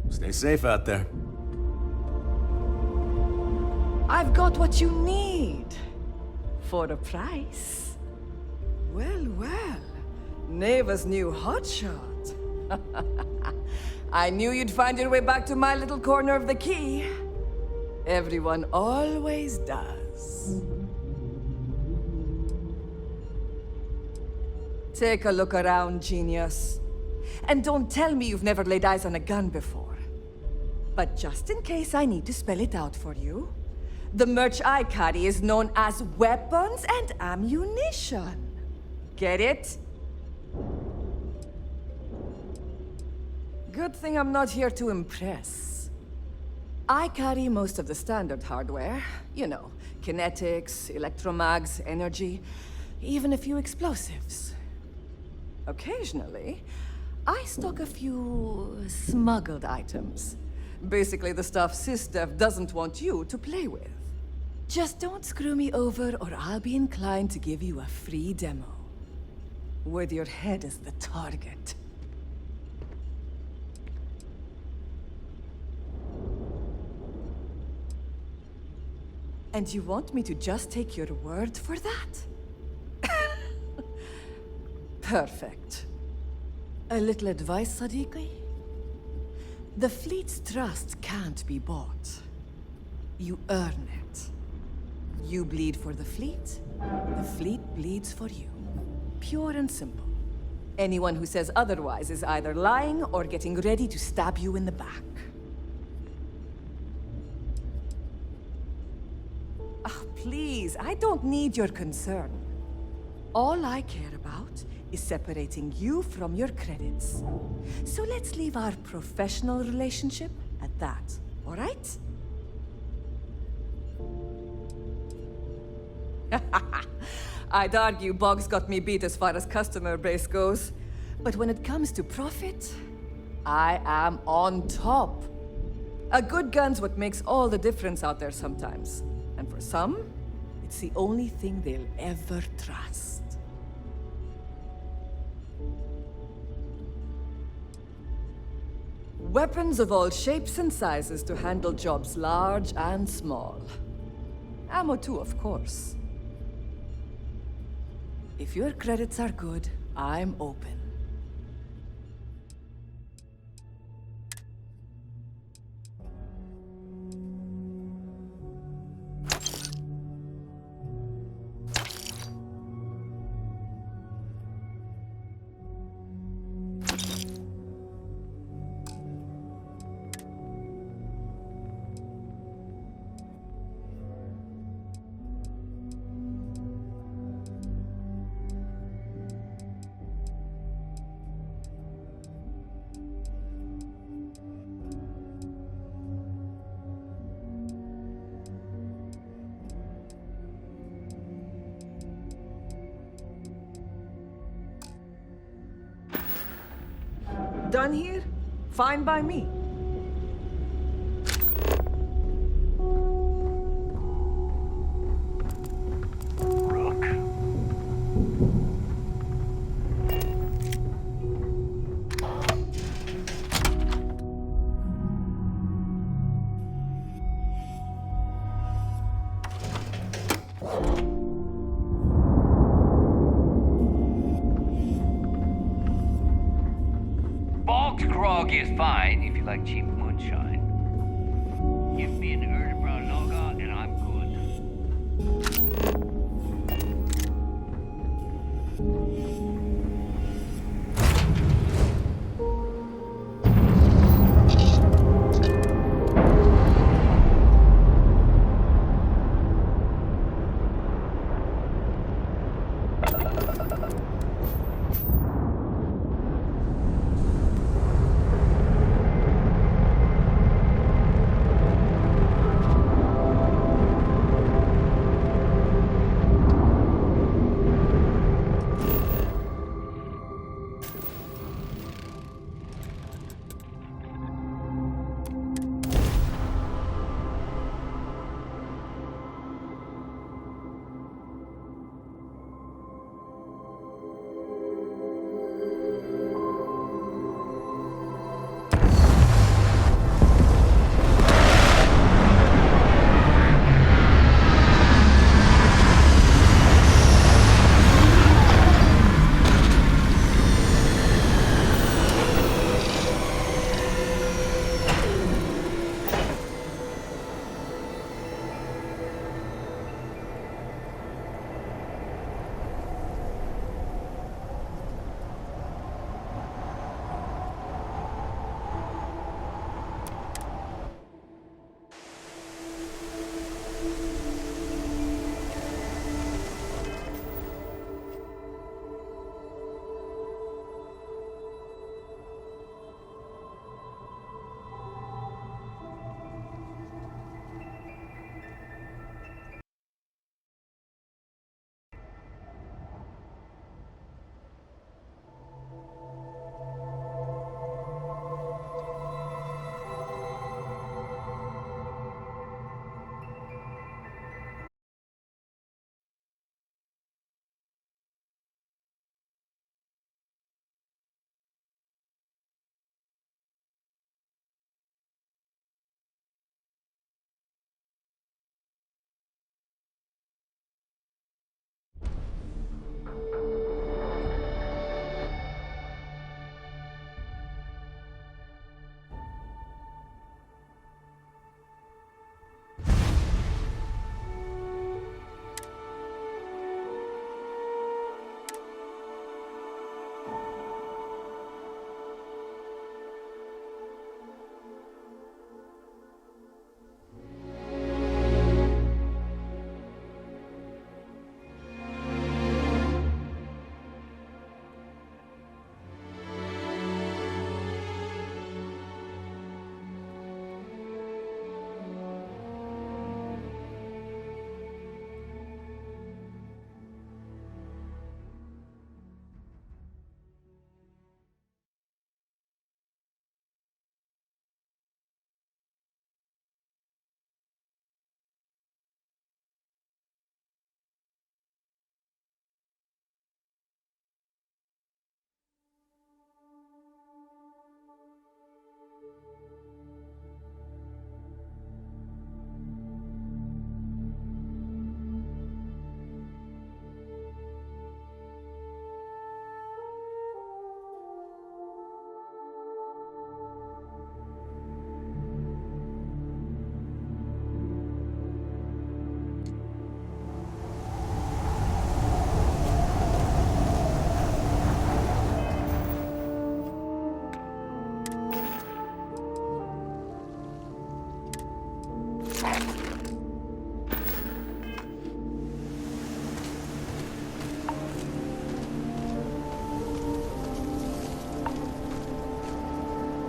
Stay safe out there. I've got what you need. For a price. Well, well. Neva's new hotshot. I knew you'd find your way back to my little corner of the key. Everyone always does. Take a look around, genius. And don't tell me you've never laid eyes on a gun before. But just in case I need to spell it out for you, the merch I carry is known as weapons and ammunition. Get it? Good thing I'm not here to impress. I carry most of the standard hardware. You know, kinetics, electromags, energy, even a few explosives. Occasionally, I stock a few smuggled items. Basically the stuff SysDev doesn't want you to play with. Just don't screw me over or I'll be inclined to give you a free demo. With your head as the target. And you want me to just take your word for that? Perfect. A little advice, Sadiqi? The fleet's trust can't be bought. You earn it. You bleed for the fleet bleeds for you. Pure and simple. Anyone who says otherwise is either lying or getting ready to stab you in the back. Oh, please, I don't need your concern. All I care about is separating you from your credits. So let's leave our professional relationship at that, all right? I'd argue Boggs got me beat as far as customer base goes. But when it comes to profit, I am on top. A good gun's what makes all the difference out there sometimes. And for some, it's the only thing they'll ever trust. Weapons of all shapes and sizes to handle jobs large and small. Ammo too, of course. If your credits are good, I'm open. done here, fine by me. Bulk grog is fine if you like cheap moonshine. Give me an early brown lager and I'm good.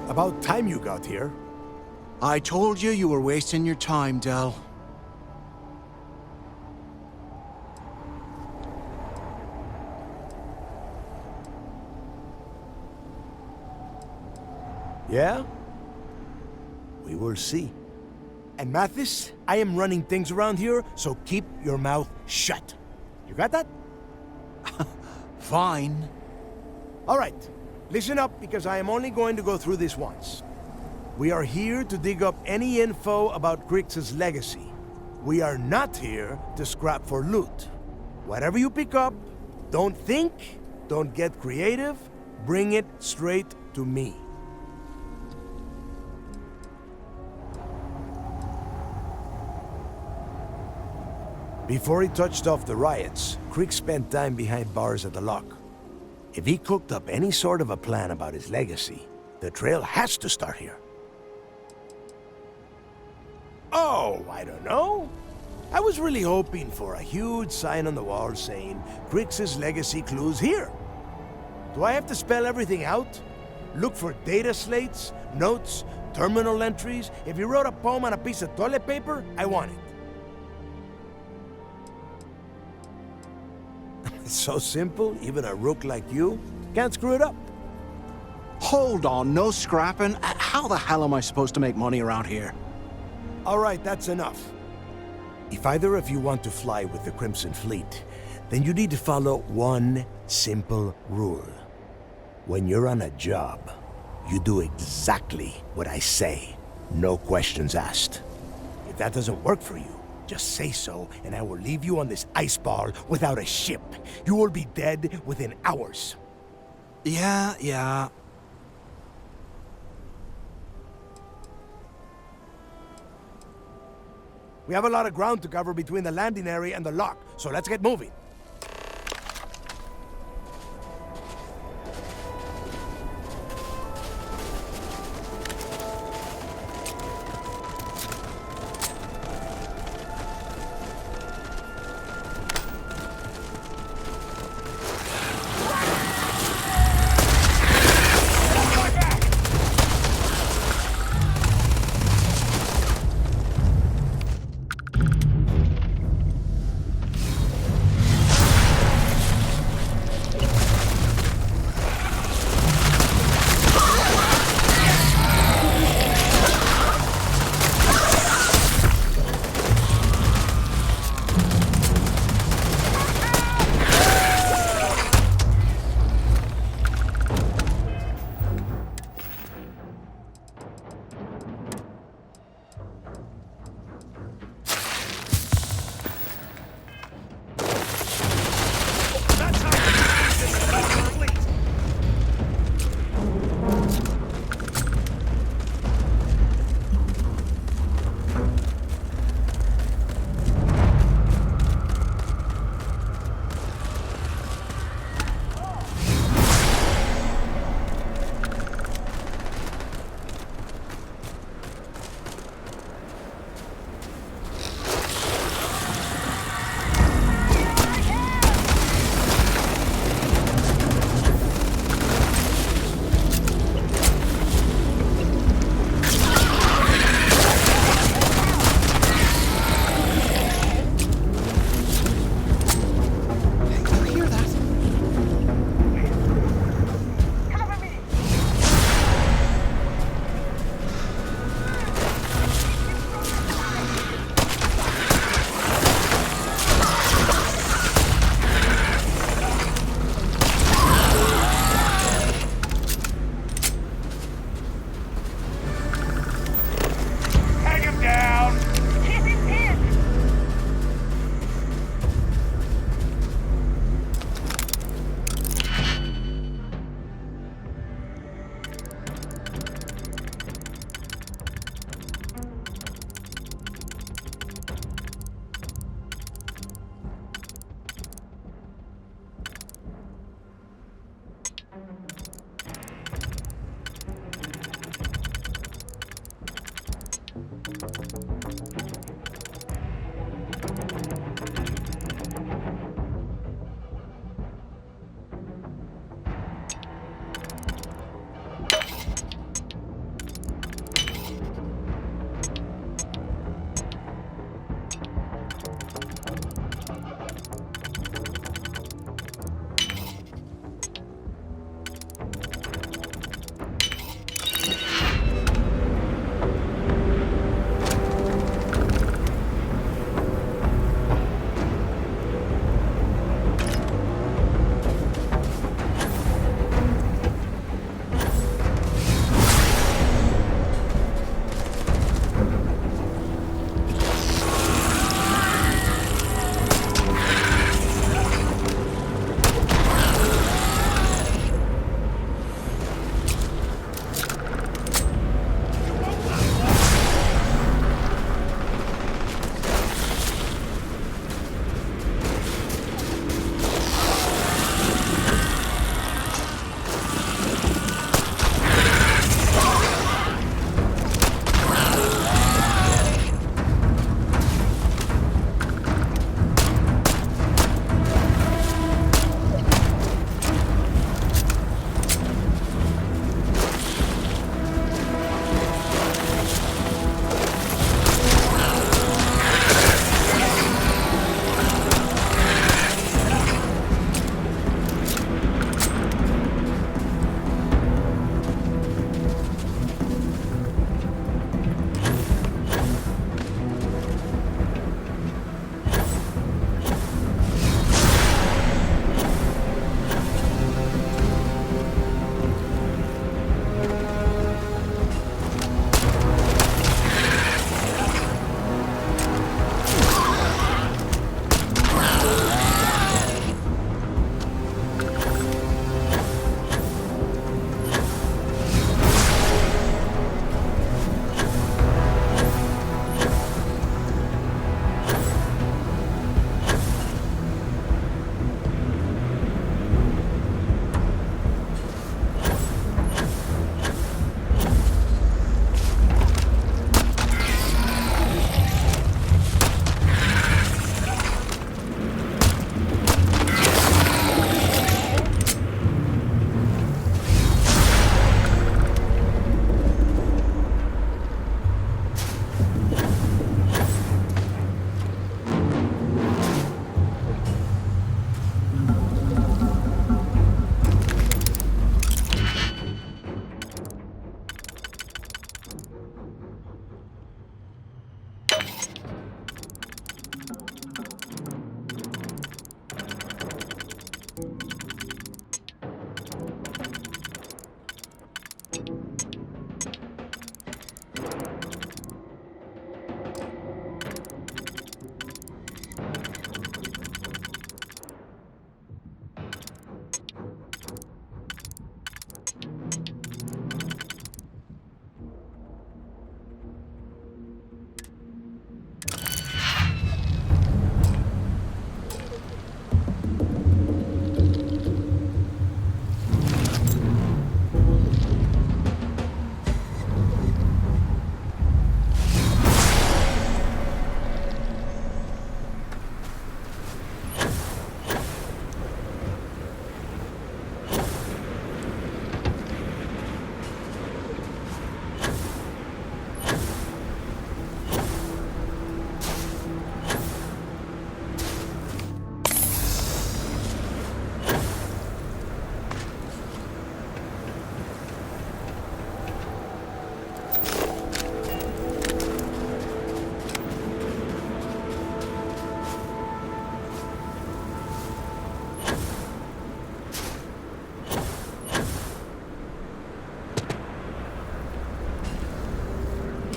About time you got here. I told you you were wasting your time, Del. Yeah? We will see. And Mathis, I am running things around here, so keep your mouth shut. You got that? Fine. All right. Listen up, because I am only going to go through this once. We are here to dig up any info about Grix's legacy. We are not here to scrap for loot. Whatever you pick up, don't think, don't get creative, bring it straight to me. Before he touched off the riots, Crick spent time behind bars at the lock. If he cooked up any sort of a plan about his legacy, the trail has to start here. Oh, I don't know. I was really hoping for a huge sign on the wall saying, Grix's legacy clues here. Do I have to spell everything out? Look for data slates, notes, terminal entries? If you wrote a poem on a piece of toilet paper, I want it. It's so simple, even a rook like you can't screw it up. Hold on, no scrapping? How the hell am I supposed to make money around here? All right, that's enough. If either of you want to fly with the Crimson Fleet, then you need to follow one simple rule. When you're on a job, you do exactly what I say, no questions asked. If that doesn't work for you, just say so, and I will leave you on this ice ball without a ship. You will be dead within hours. Yeah. We have a lot of ground to cover between the landing area and the lock, so let's get moving.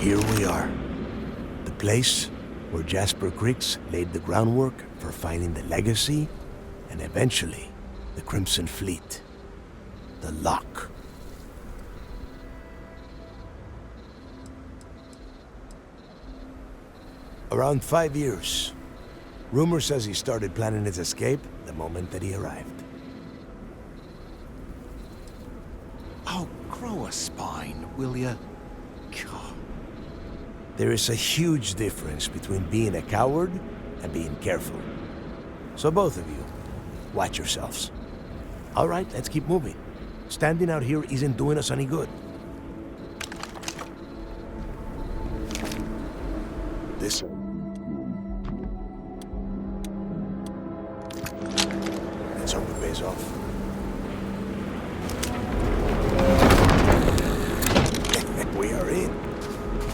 Here we are. The place where Jasper Creeks laid the groundwork for finding the Legacy and eventually the Crimson Fleet. The Lock. Around 5 years. Rumor says he started planning his escape the moment that he arrived. Oh, grow a spine, will ya? God. There is a huge difference between being a coward and being careful. So both of you, watch yourselves. All right, let's keep moving. Standing out here isn't doing us any good. This way. Let's hope it pays off. We are in.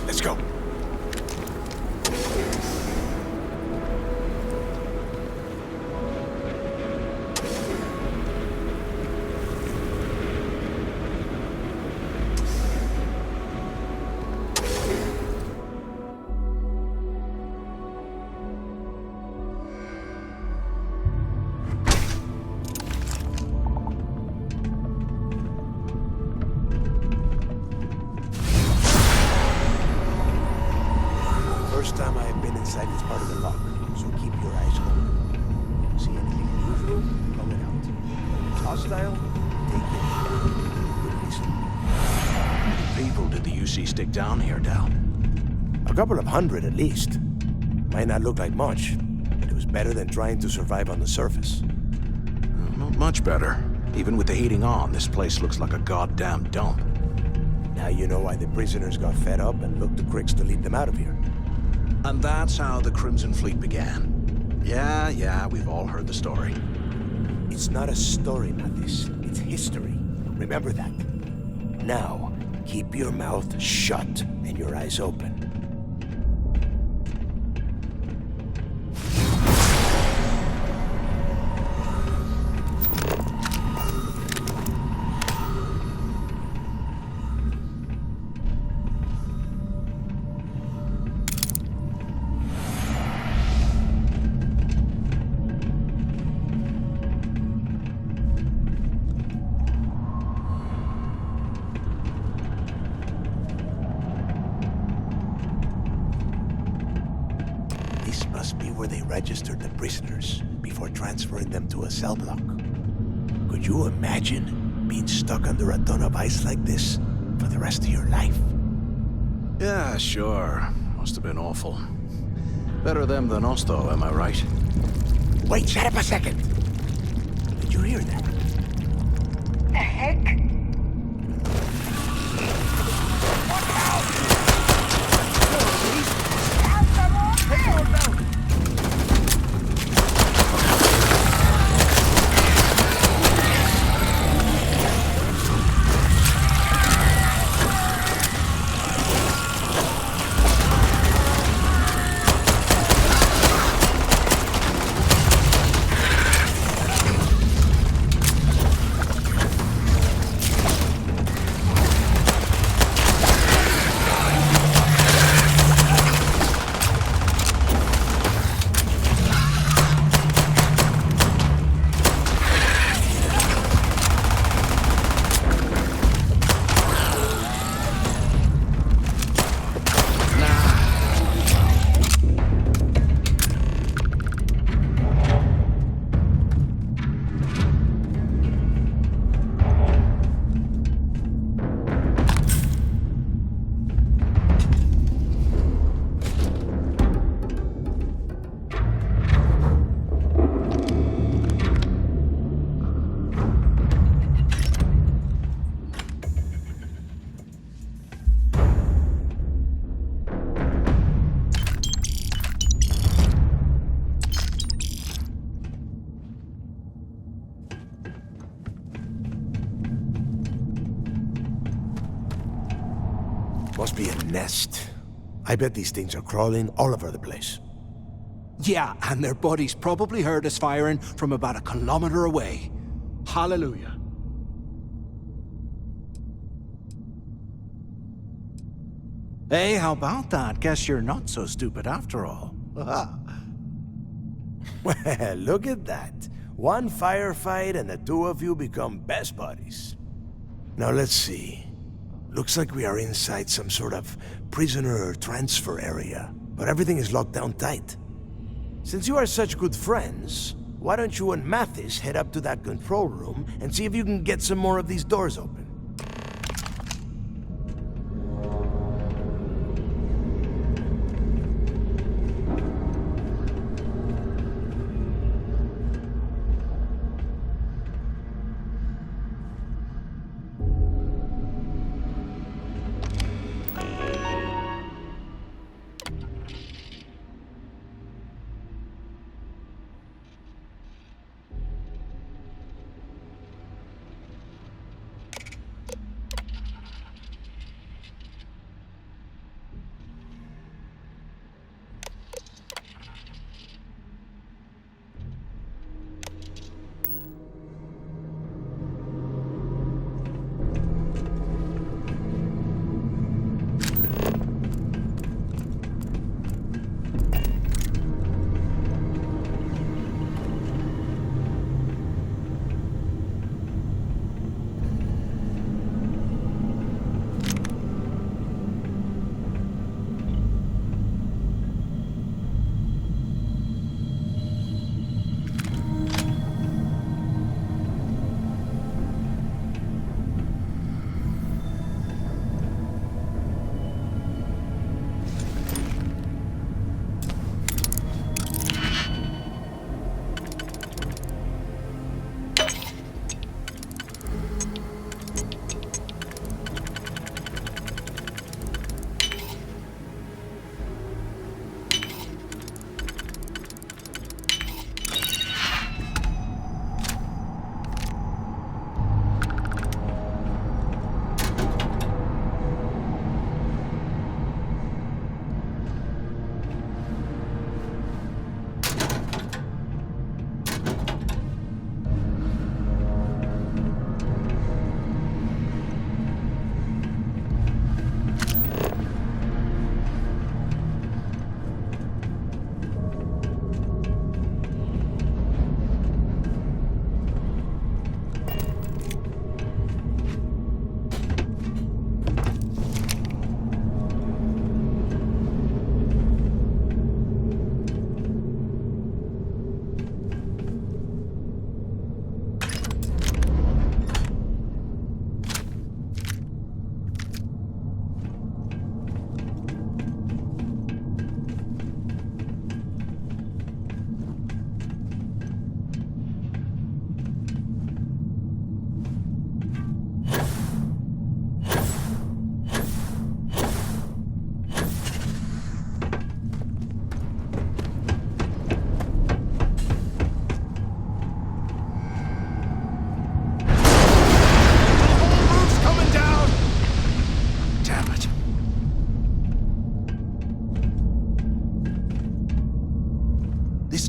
Let's go. First time I have been inside this part of the lock, so keep your eyes open. See anything unusual? Call it out. If it's hostile, take it. Release it. How many people did the UC stick down here, Dal? A couple of hundred at least. Might not look like much, but it was better than trying to survive on the surface. Not much better. Even with the heating on, this place looks like a goddamn dump. Now you know why the prisoners got fed up and looked to Cricks to lead them out of here. And that's how the Crimson Fleet began. Yeah, we've all heard the story. It's not a story, Mathis. It's history. Remember that. Now, keep your mouth shut and your eyes open. This must be where they registered the prisoners before transferring them to a cell block. Could you imagine being stuck under a ton of ice like this for the rest of your life? Yeah, sure. Must have been awful. Better them than us, though, am I right? Wait, shut up a second! Did you hear that? The heck? Must be a nest. I bet these things are crawling all over the place. Yeah, and their buddies probably heard us firing from about 1 kilometer away. Hallelujah. Hey, how about that? Guess you're not so stupid after all. Well, look at that. One firefight and the two of you become best buddies. Now let's see. Looks like we are inside some sort of prisoner transfer area, but everything is locked down tight. Since you are such good friends, why don't you and Mathis head up to that control room and see if you can get some more of these doors open?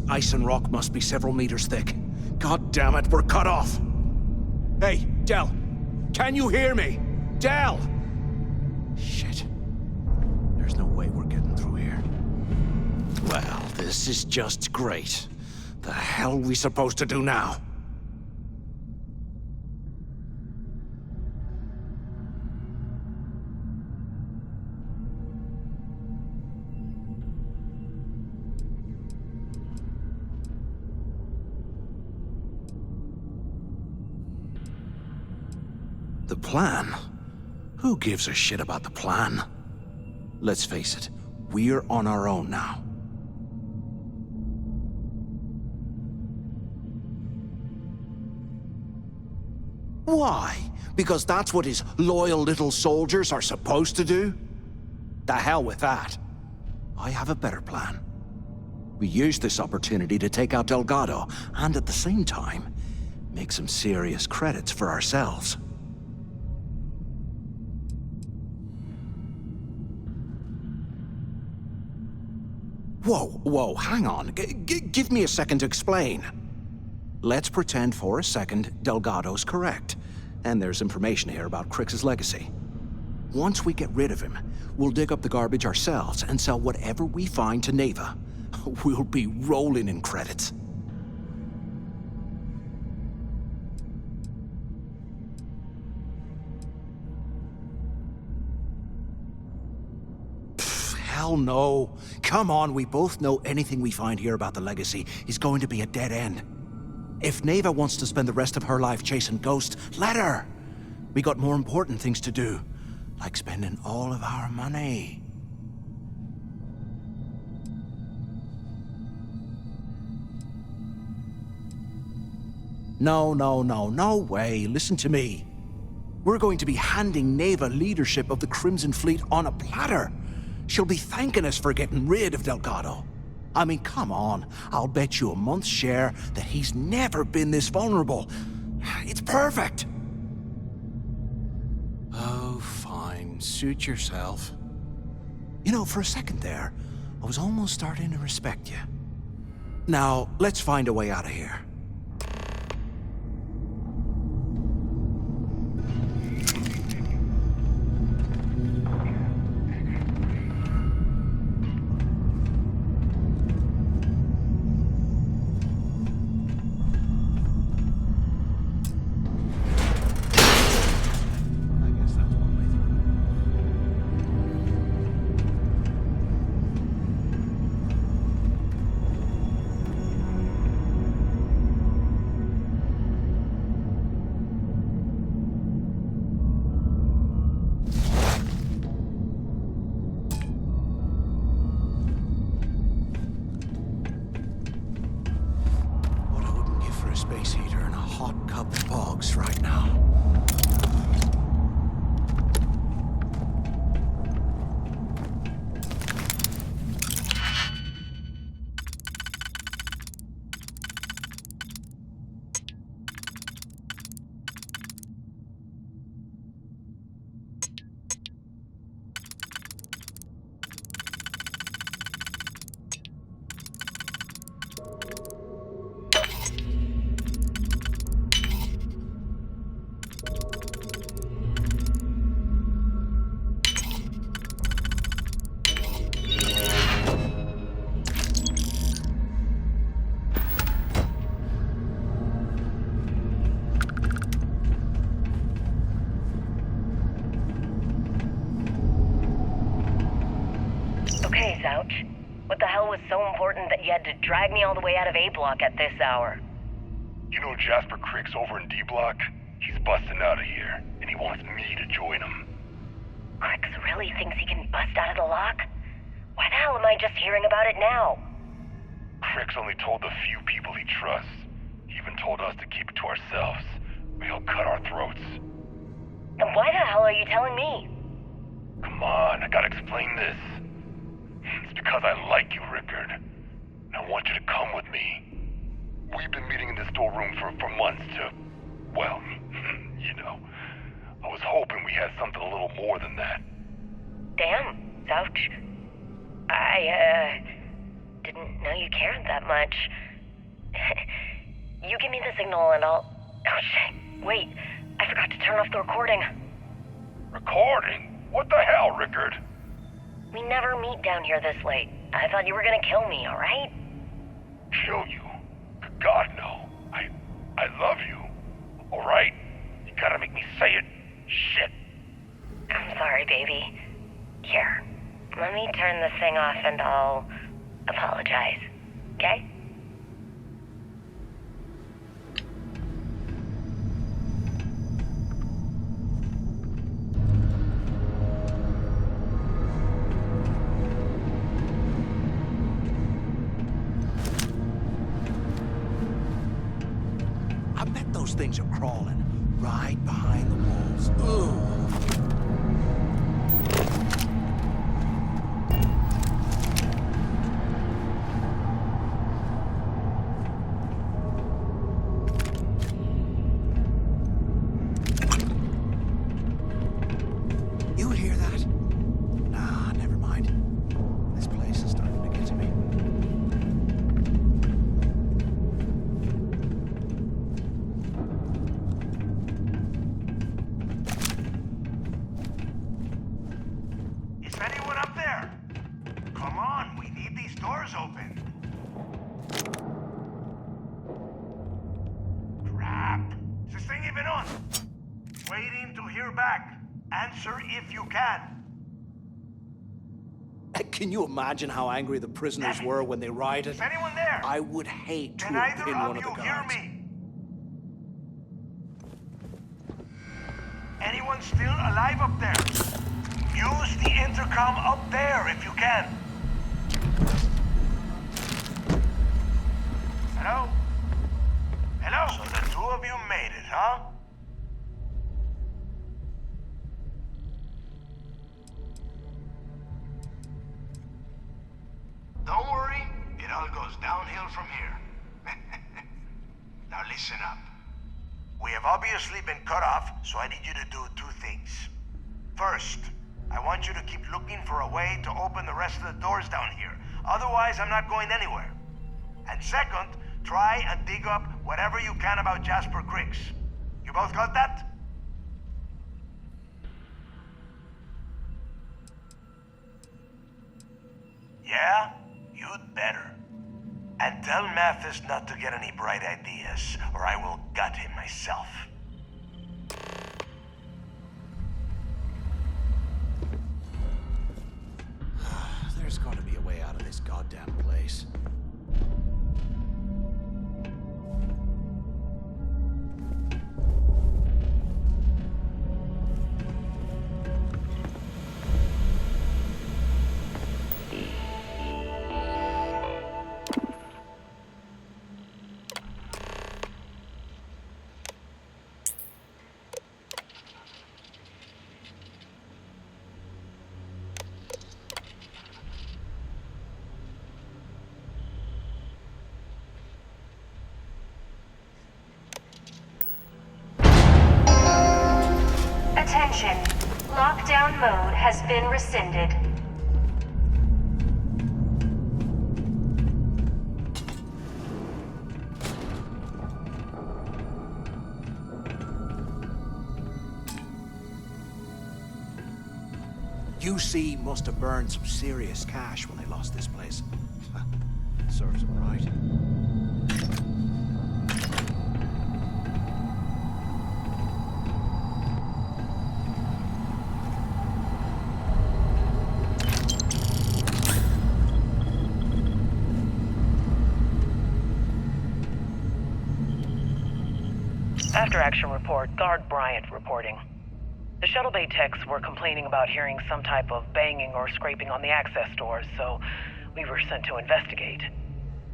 Ice and rock must be several meters thick. God damn it, we're cut off! Hey, Del! Can you hear me? Del! Shit. There's no way we're getting through here. Well, this is just great. The hell are we supposed to do now? The plan? Who gives a shit about the plan? Let's face it, we're on our own now. Why? Because that's what his loyal little soldiers are supposed to do? The hell with that. I have a better plan. We use this opportunity to take out Delgado, and at the same time, make some serious credits for ourselves. Whoa, hang on. Give me a second to explain. Let's pretend for a second Delgado's correct, and there's information here about Crix's legacy. Once we get rid of him, we'll dig up the garbage ourselves and sell whatever we find to Neva. We'll be rolling in credits. Hell no. Come on, we both know anything we find here about the Legacy is going to be a dead end. If Neva wants to spend the rest of her life chasing ghosts, let her. We got more important things to do, like spending all of our money. No way. Listen to me. We're going to be handing Neva leadership of the Crimson Fleet on a platter. She'll be thanking us for getting rid of Delgado. I mean, come on. I'll bet you a month's share that he's never been this vulnerable. It's perfect. Oh, fine. Suit yourself. You know, for a second there, I was almost starting to respect you. Now, let's find a way out of here. Space heater and a hot cup of bogs right now. Ouch. What the hell was so important that you had to drag me all the way out of A Block at this hour? You know Jasper Crick's over in D Block? He's busting out of here, and he wants me to join him. Cricks really thinks he can bust out of the lock? Why the hell am I just hearing about it now? Crick's only told the few people he trusts. He even told us to keep it to ourselves, or he'll cut our throats. Then why the hell are you telling me? Come on, I gotta explain this. It's because I like you, Rickard. And I want you to come with me. We've been meeting in this storeroom for months to... well, you know. I was hoping we had something a little more than that. Damn, Ouch. I, didn't know you cared that much. You give me the signal and I'll... Oh, shit. Wait, I forgot to turn off the recording. Recording? What the hell, Rickard? We never meet down here this late. I thought you were gonna kill me, alright? Kill you? God, no. I love you. Alright? You gotta make me say it. Shit. I'm sorry, baby. Here, let me turn this thing off and I'll apologize. Okay? I bet those things are crawling right behind the walls. Ugh. You hear that? Nah, never mind. This place is starting to get to me. Is anyone up there? Come on, we need these doors open. Crap. Is this thing even on? Waiting to hear back. Answer if you can. Can you imagine how angry the prisoners were when they rioted? Is anyone there? I would hate to Can have either been of one of the you hear guards. me? Anyone still alive up there? Use the intercom up there if you can. Hello? Hello? So the two of you made it, huh? Don't worry, it all goes downhill from here. Now listen up. We have obviously been cut off, so I need you to do two things. First, I want you to keep looking for a way to open the rest of the doors down here. Otherwise, I'm not going anywhere. And second, try and dig up whatever you can about Jasper Cricks. You both got that? Yeah? You'd better. And tell Mathis not to get any bright ideas, or I will gut him myself. There's gotta be a way out of this goddamn place. Attention. Lockdown mode has been rescinded. UC must have burned some serious cash when they lost this place. Serves them right. After action report, Guard Bryant reporting. The shuttle bay techs were complaining about hearing some type of banging or scraping on the access doors, so we were sent to investigate.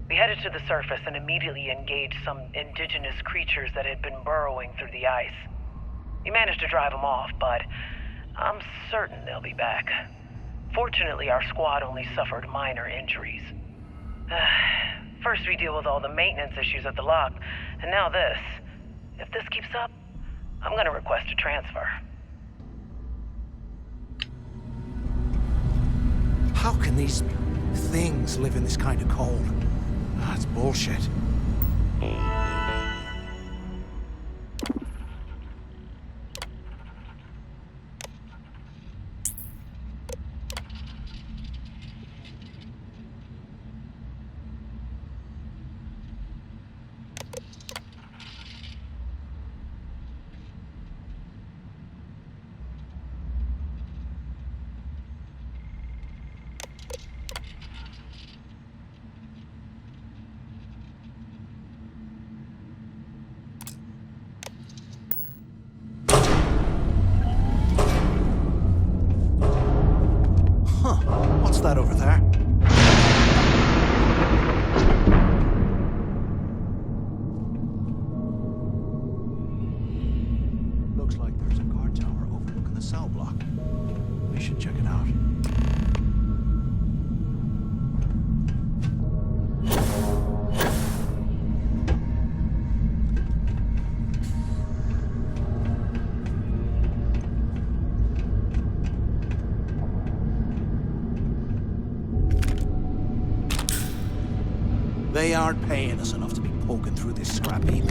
We headed to the surface and immediately engaged some indigenous creatures that had been burrowing through the ice. We managed to drive them off, but I'm certain they'll be back. Fortunately, our squad only suffered minor injuries. First we deal with all the maintenance issues at the lock, and now this. If this keeps up, I'm gonna request a transfer. How can these things live in this kind of cold? That's bullshit. What's that over there? Looks like there's a guard tower overlooking the cell block. We should check it out. They aren't paying us enough to be poking through this scrap heap.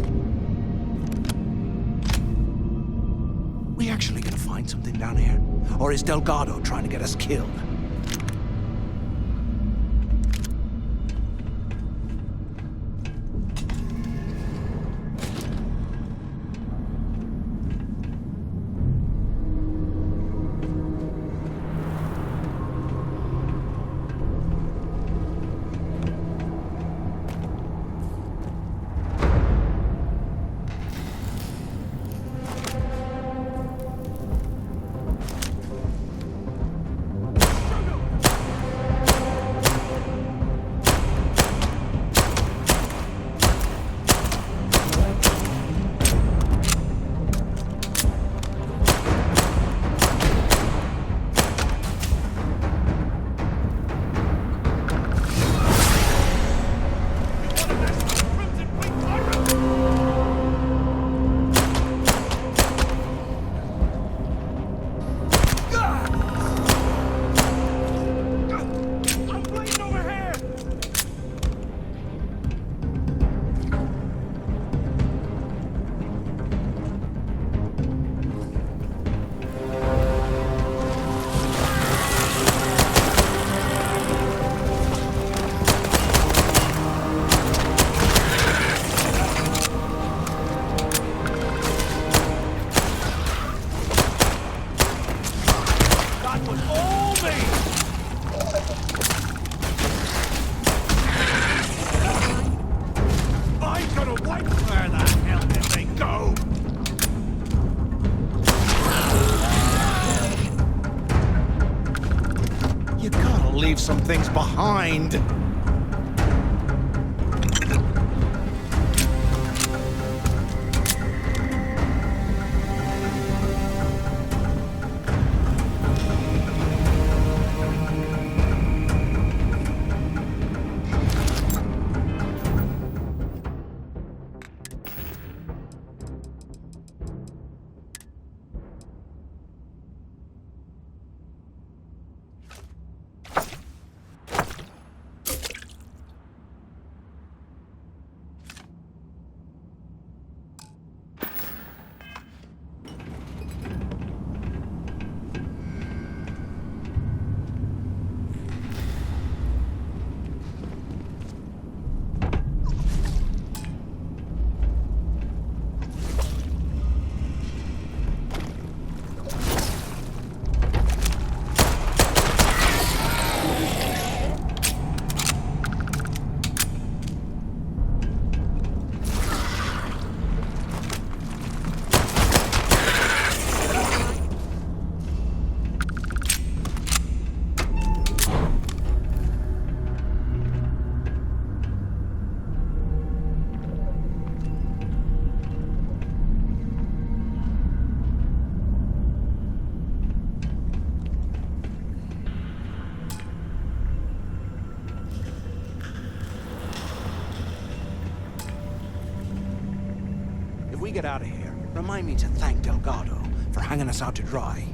We actually gonna find something down here? Or is Delgado trying to get us killed? Leave some things behind. If we get out of here, remind me to thank Delgado for hanging us out to dry.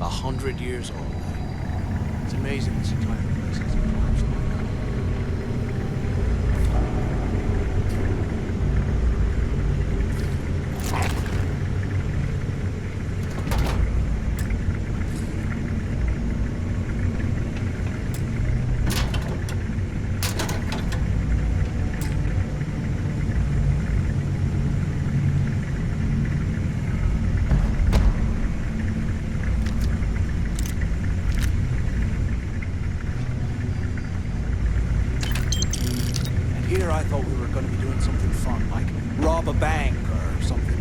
$100 old. It's amazing this entire place hasn't collapsed. I thought we were gonna be doing something fun, like rob a bank or something.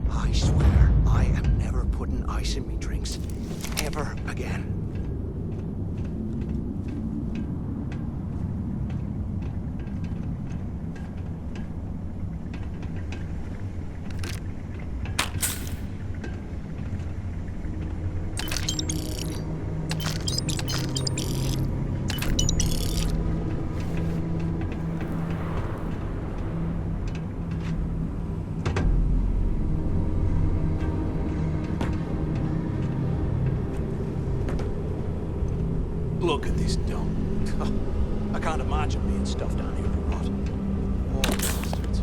I swear, I am never putting ice in me drinks. Ever again. Look at this dump. I can't imagine being stuffed down here to rot. Oh, bastards.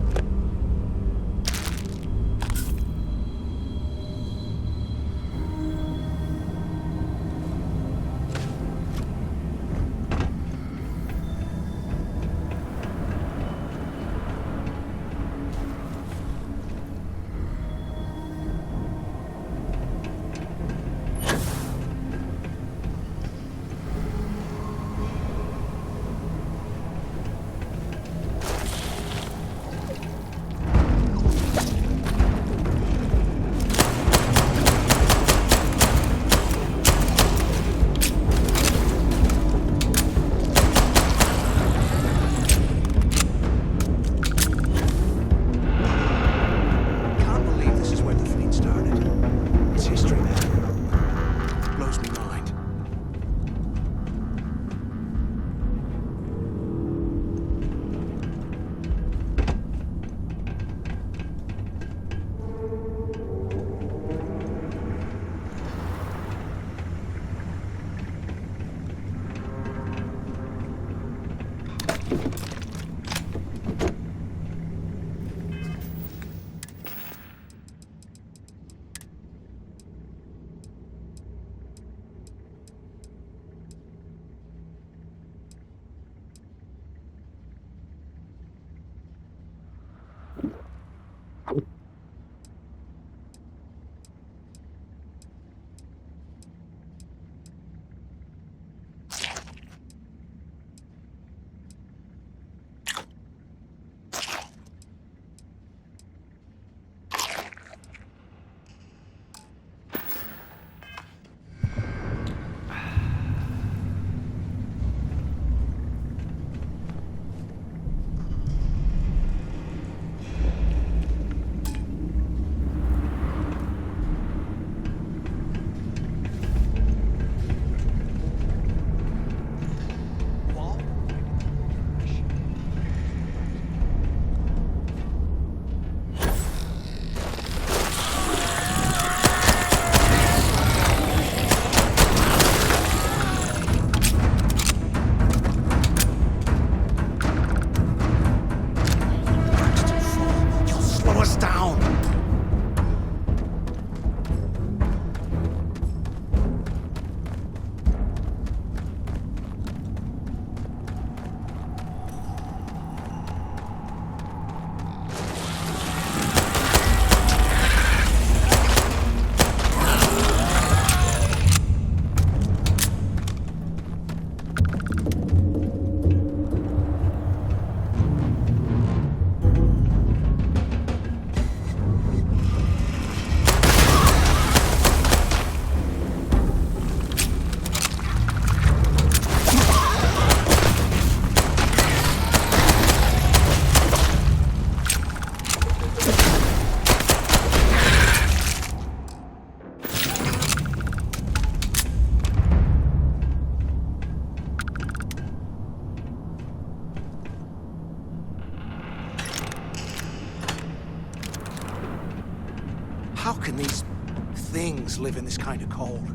us live in this kind of cold.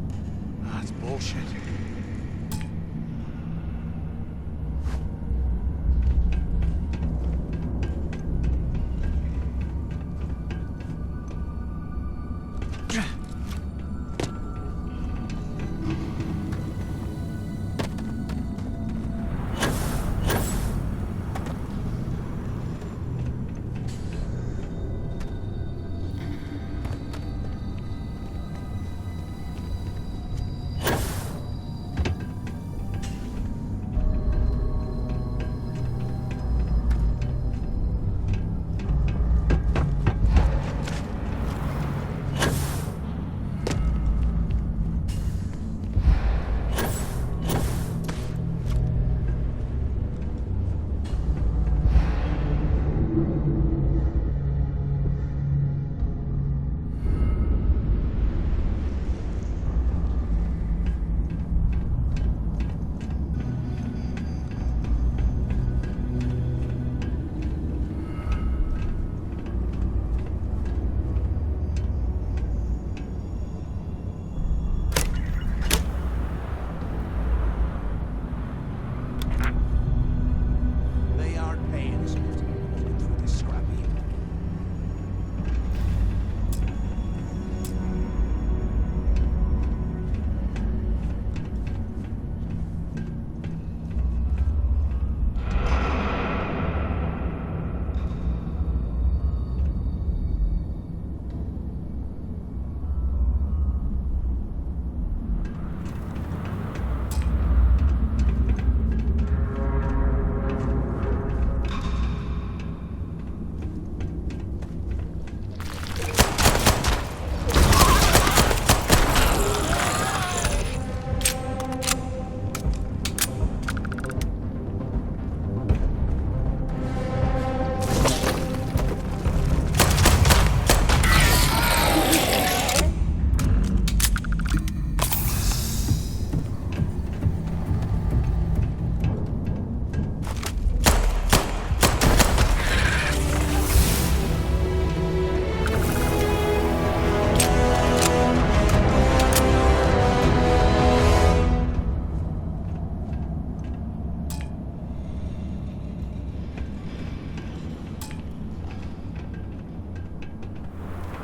That's bullshit.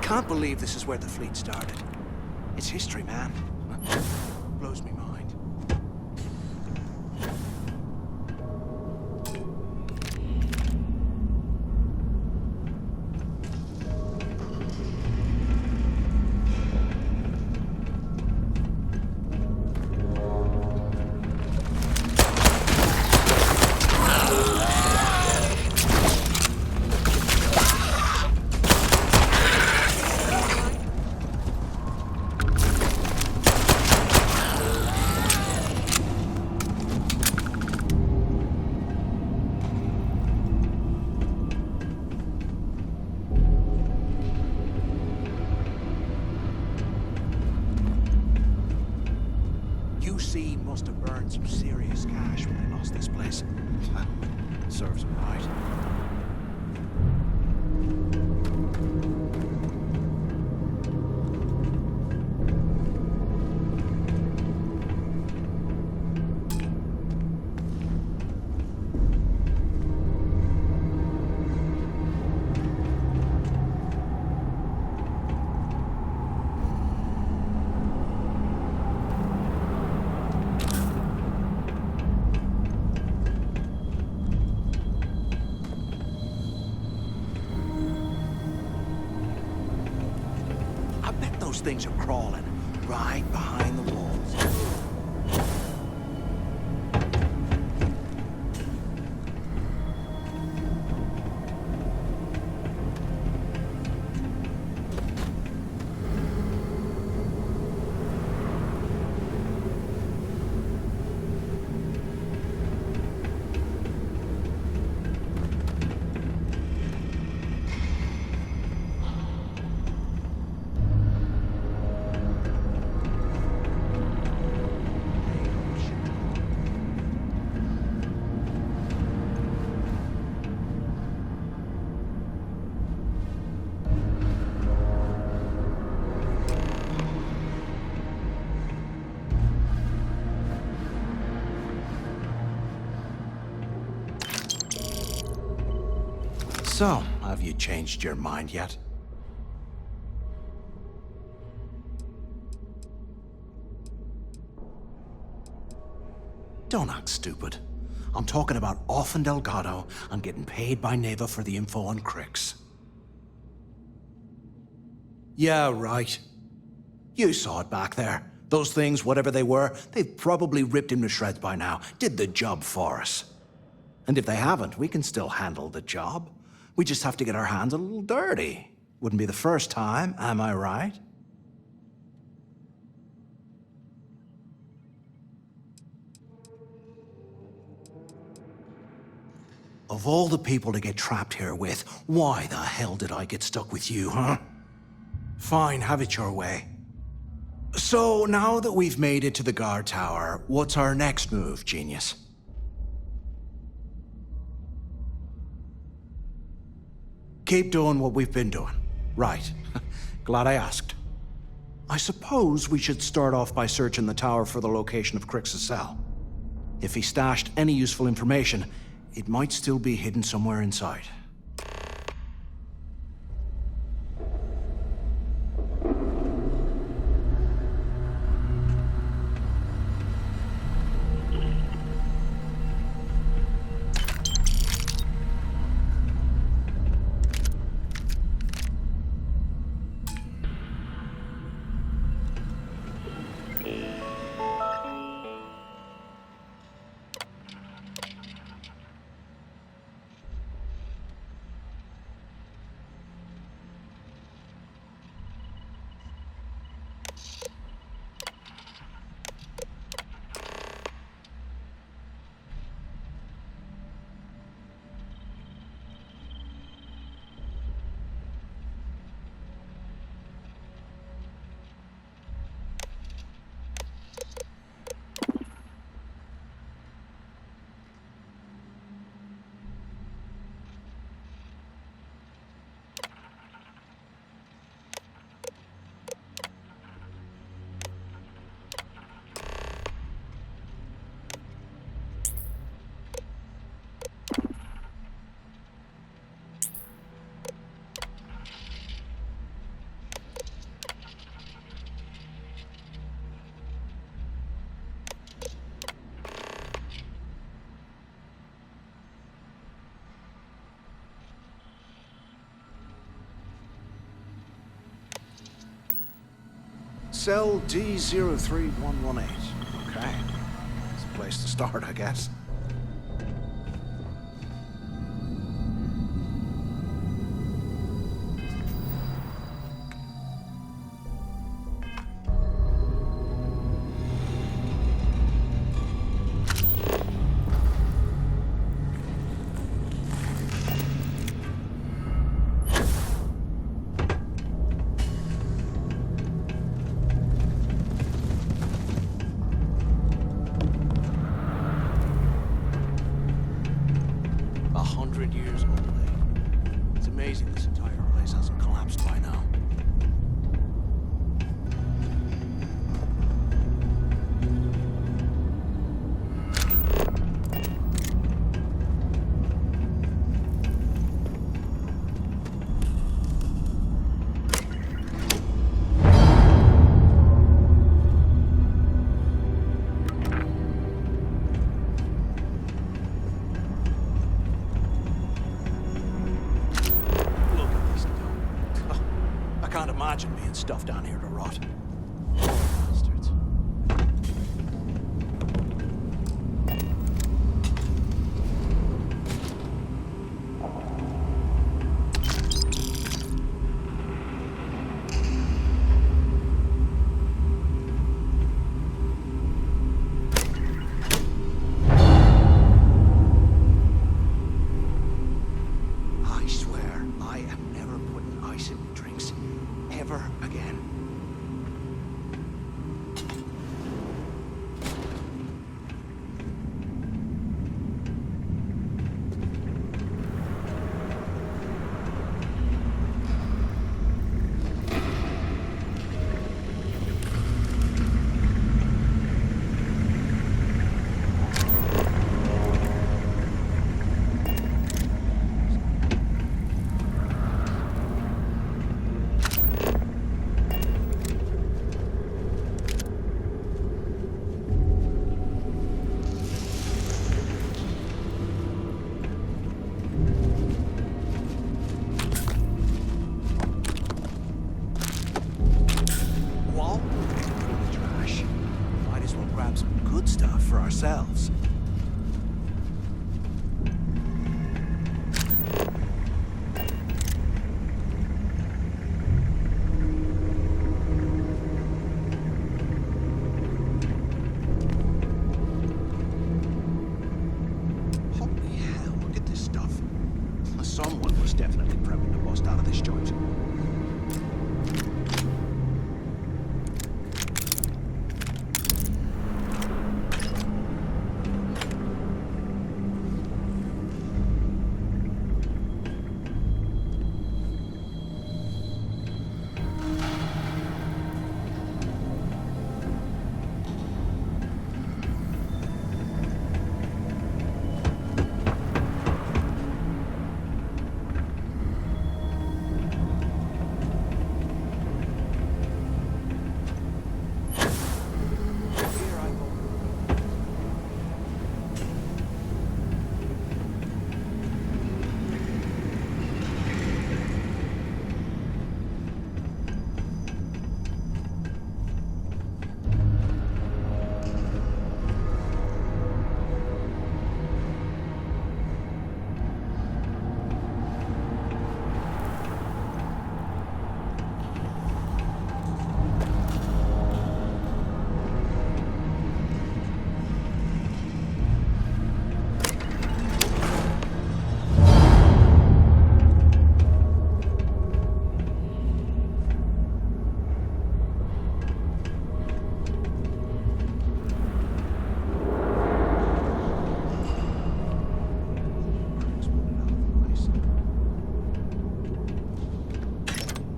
Can't believe this is where the fleet started. It's history, man. Blows me mind. UC must have burned some serious cash when they lost this place. Serves them right. Those things are crawling right behind the walls. So, have you changed your mind yet? Don't act stupid. I'm talking about off in Delgado and getting paid by Neva for the info on Crix. Yeah, right. You saw it back there. Those things, whatever they were, they've probably ripped him to shreds by now. Did the job for us. And if they haven't, we can still handle the job. We just have to get our hands a little dirty. Wouldn't be the first time, am I right? Of all the people to get trapped here with, why the hell did I get stuck with you, huh? Fine, have it your way. So, now that we've made it to the guard tower, what's our next move, genius? Keep doing what we've been doing. Right. Glad I asked. I suppose we should start off by searching the tower for the location of Crix's cell. If he stashed any useful information, it might still be hidden somewhere inside. Cell D03118. Okay. It's a place to start, I guess. Imagine being stuffed down here to rot. Bastards. I swear, I am never putting ice in drinks ever again. grab some good stuff for ourselves. Holy hell, look at this stuff. Someone was definitely prepping to bust out of this joint.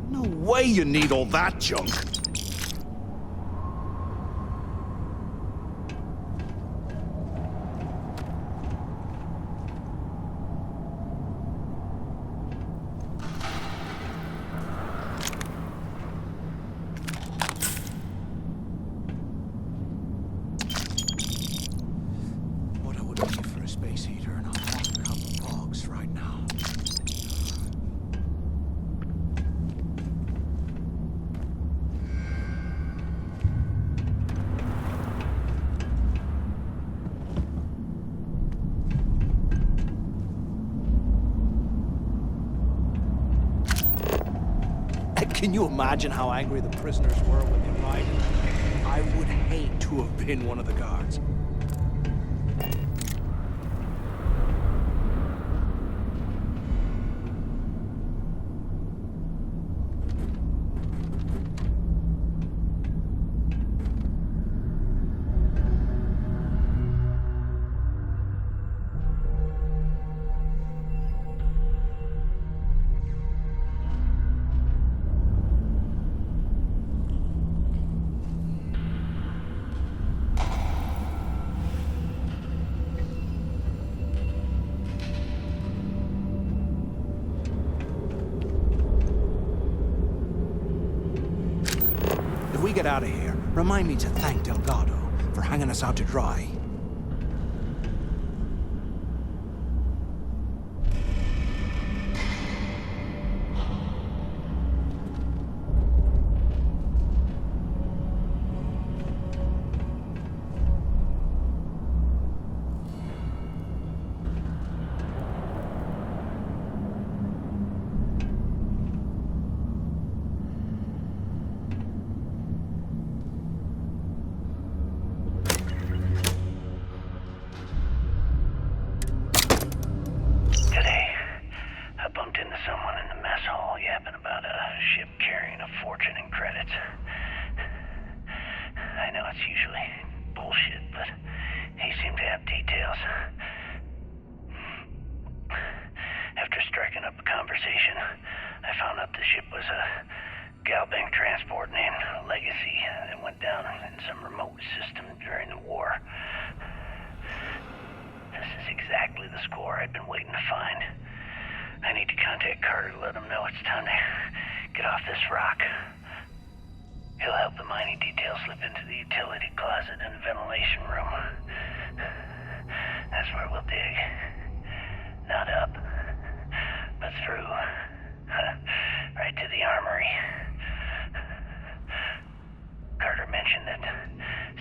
No way you need all that junk. What I would give for a space heater and a hot cup of pogs right now. Can you imagine how angry the prisoners were when they arrived? I would hate to have been one of the guards. If we get out of here, remind me to thank Delgado for hanging us out to dry.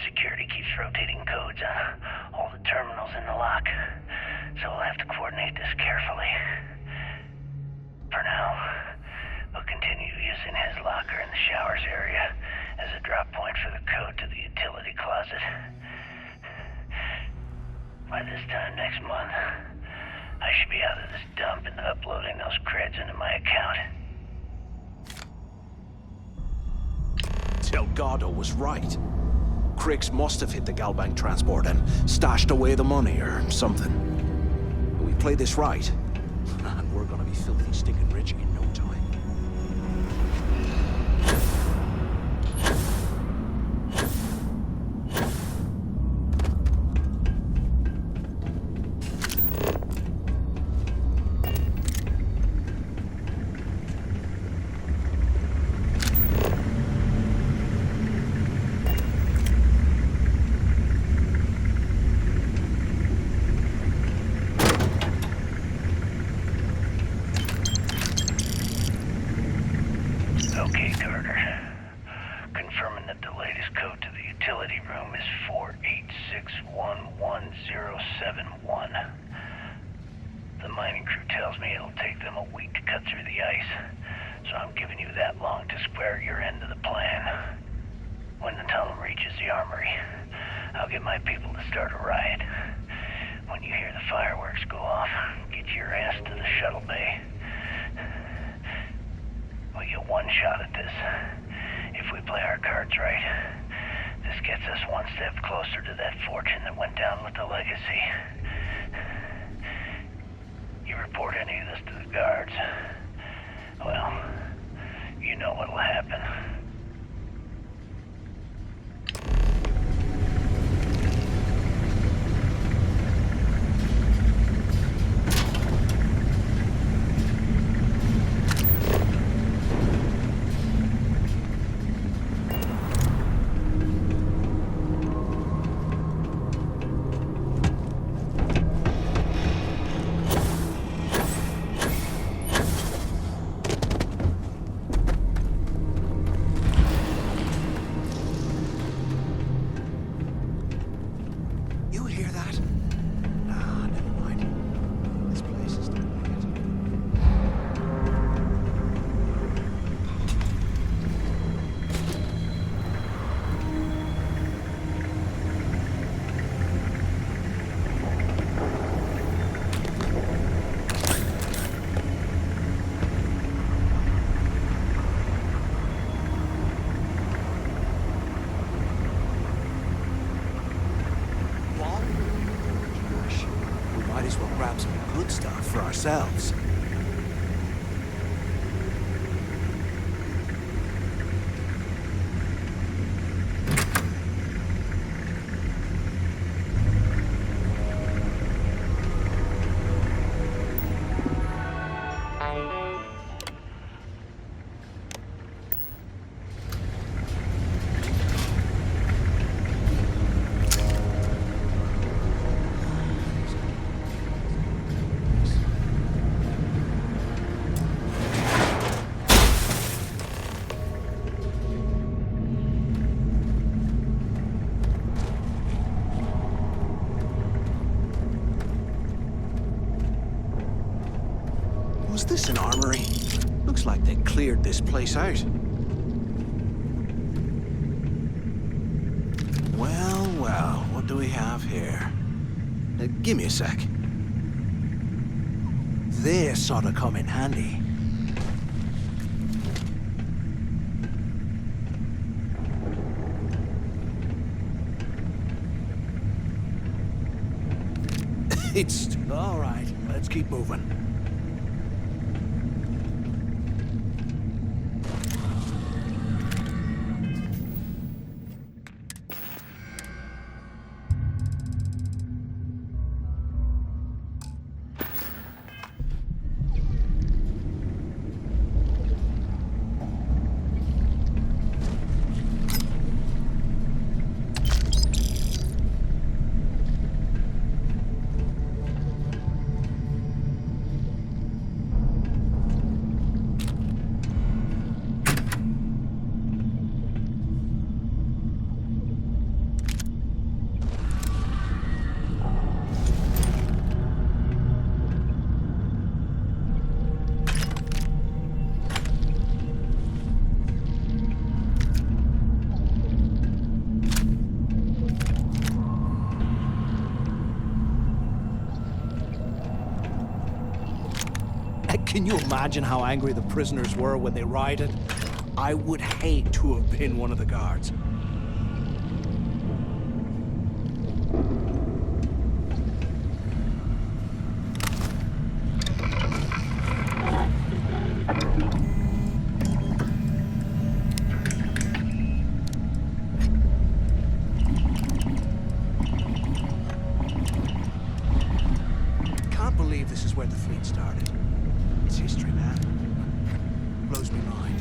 Security keeps rotating the showers area as a drop point for the code to the utility closet. By this time next month, I should be out of this dump and uploading those creds into my account. Delgado was right. Criggs must have hit the Galbank transport and stashed away the money or something. We play this right, and we're gonna be filthy stinking rich in no time. Okay, Carter. Confirming that the latest code to the utility room is 486111071. The mining crew tells me it'll take them a week to cut through the ice, so I'm giving you that long to square your end of the plan. When the tunnel reaches the armory, I'll get my people to start a riot. When you hear the fireworks go off, get your ass to the shuttle bay. We get one shot at this. If we play our cards right, this gets us one step closer to that fortune that went down with the legacy. You report any of this to the guards, well, you know what'll happen. Grab some good stuff for ourselves. Was this an armory? Looks like they cleared this place out. Well, well, what do we have here? Give me a sec. This ought to come in handy. It's all right. Let's keep moving. Can you imagine how angry the prisoners were when they rioted? I would hate to have been one of the guards. Can't believe this is where the fleet started. It's history, man. Blows me mind.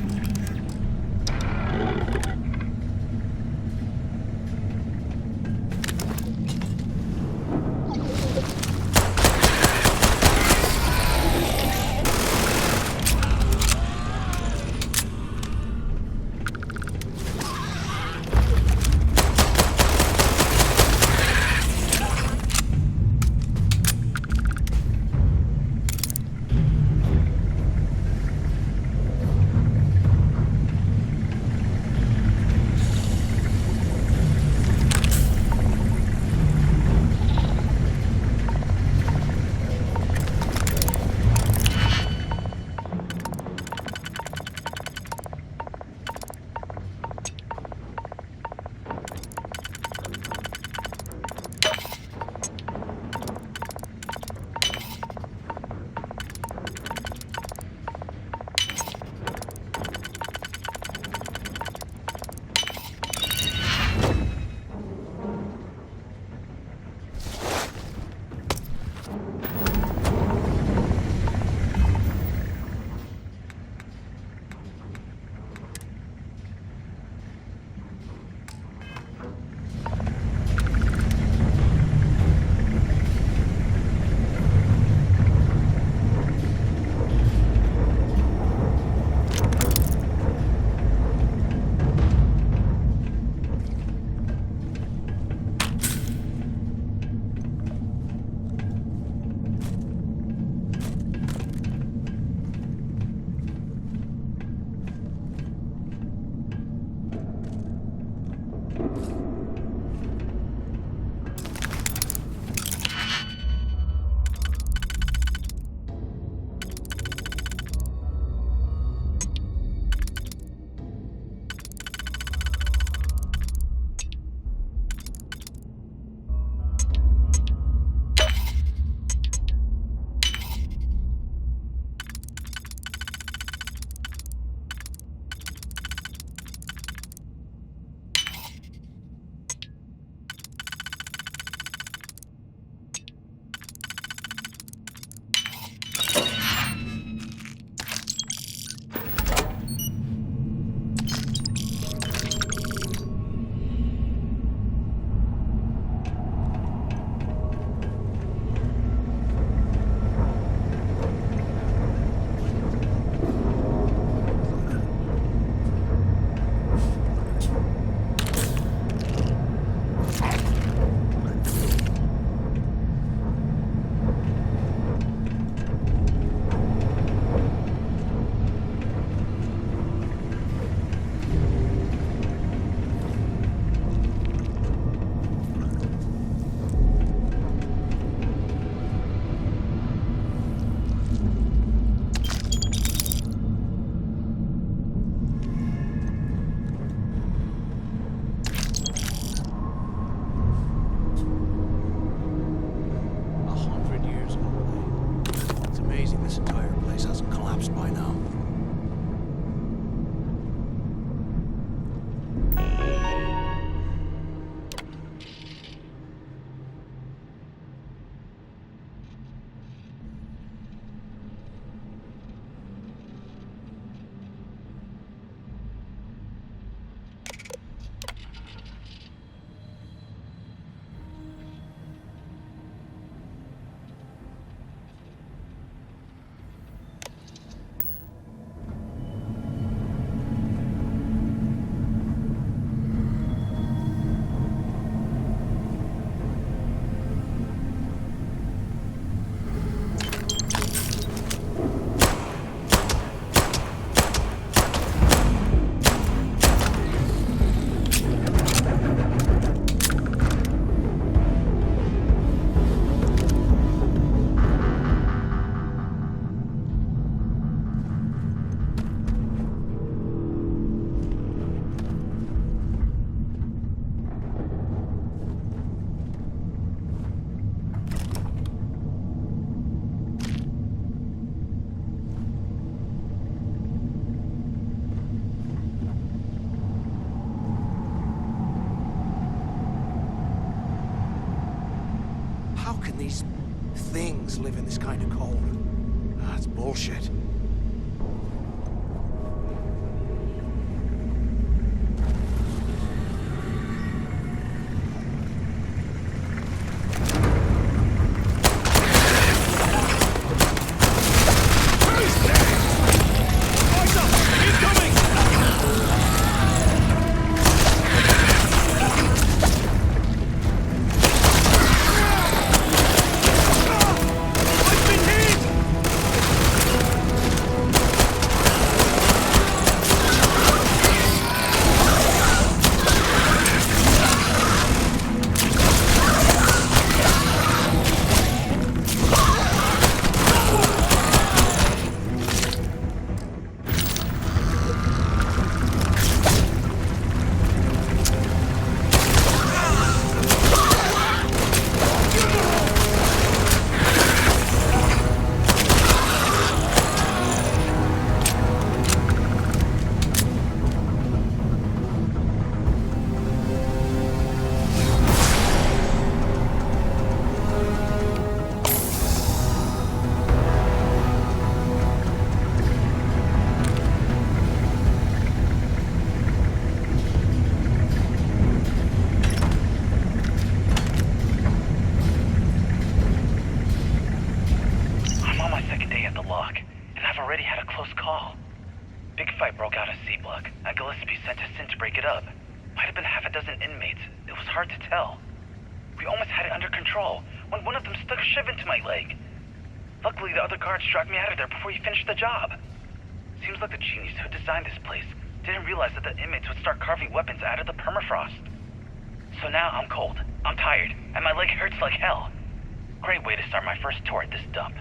How can these things live in this kind of cold? That's bullshit. Struck me out of there before you finished the job. Seems like the genius who designed this place didn't realize that the inmates would start carving weapons out of the permafrost. So now I'm cold, I'm tired, and my leg hurts like hell. Great way to start my first tour at this dump.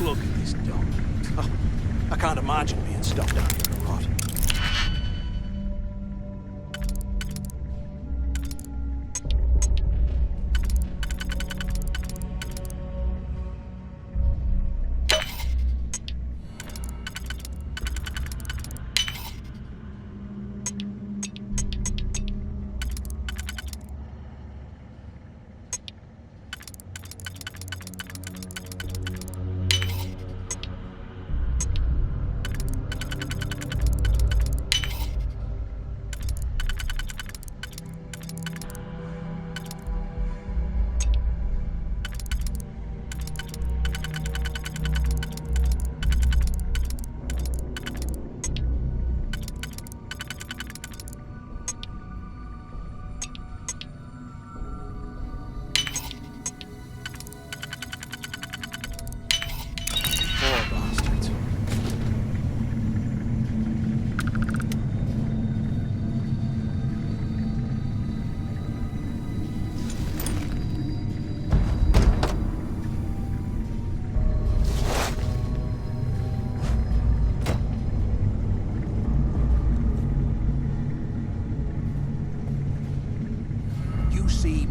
Look at this dump. Oh, I can't imagine being stuck down here to rot.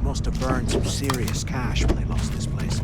Must have burned some serious cash when they lost this place.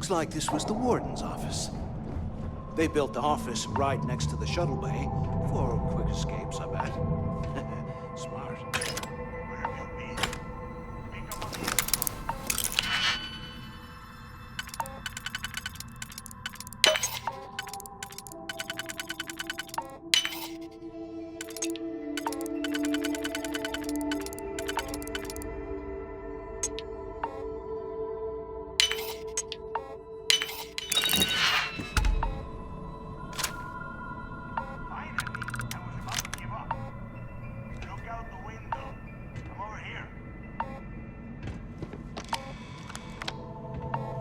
Looks like this was the warden's office. They built the office right next to the shuttle bay for quick escapes, I bet. Smart.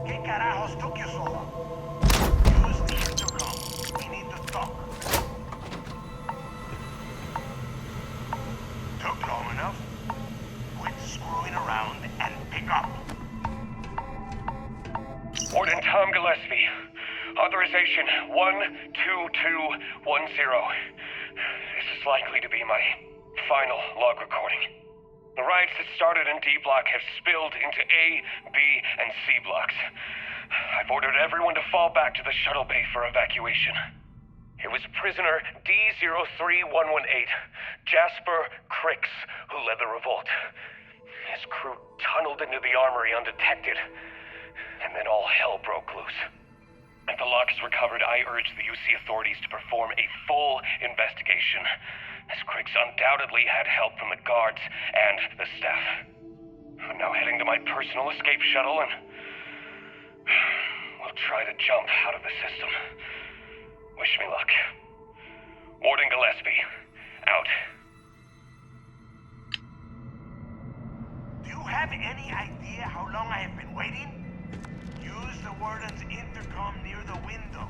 ¿Qué carajos took you so long? Use the intercom. We need to talk. Took long enough? Quit screwing around and pick up. Warden Tom Gillespie. Authorization 12210. This is likely to be my final log recording. The riots that started in D Block have spilled into A, B, and C blocks. I've ordered everyone to fall back to the shuttle bay for evacuation. It was prisoner D03118, Jasper Crix, who led the revolt. His crew tunneled into the armory undetected, and then all hell broke loose. If the lock is recovered, I urge the UC authorities to perform a full investigation, as Crix undoubtedly had help from the guards and the staff. I'm now heading to my personal escape shuttle and we'll try to jump out of the system. Wish me luck. Warden Gillespie, out. Do you have any idea how long I have been waiting? Use the warden's intercom near the window.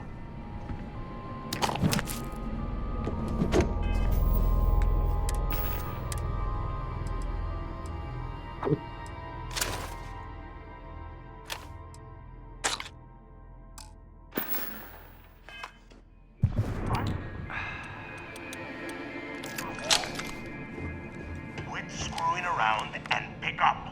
Quit screwing around and pick up.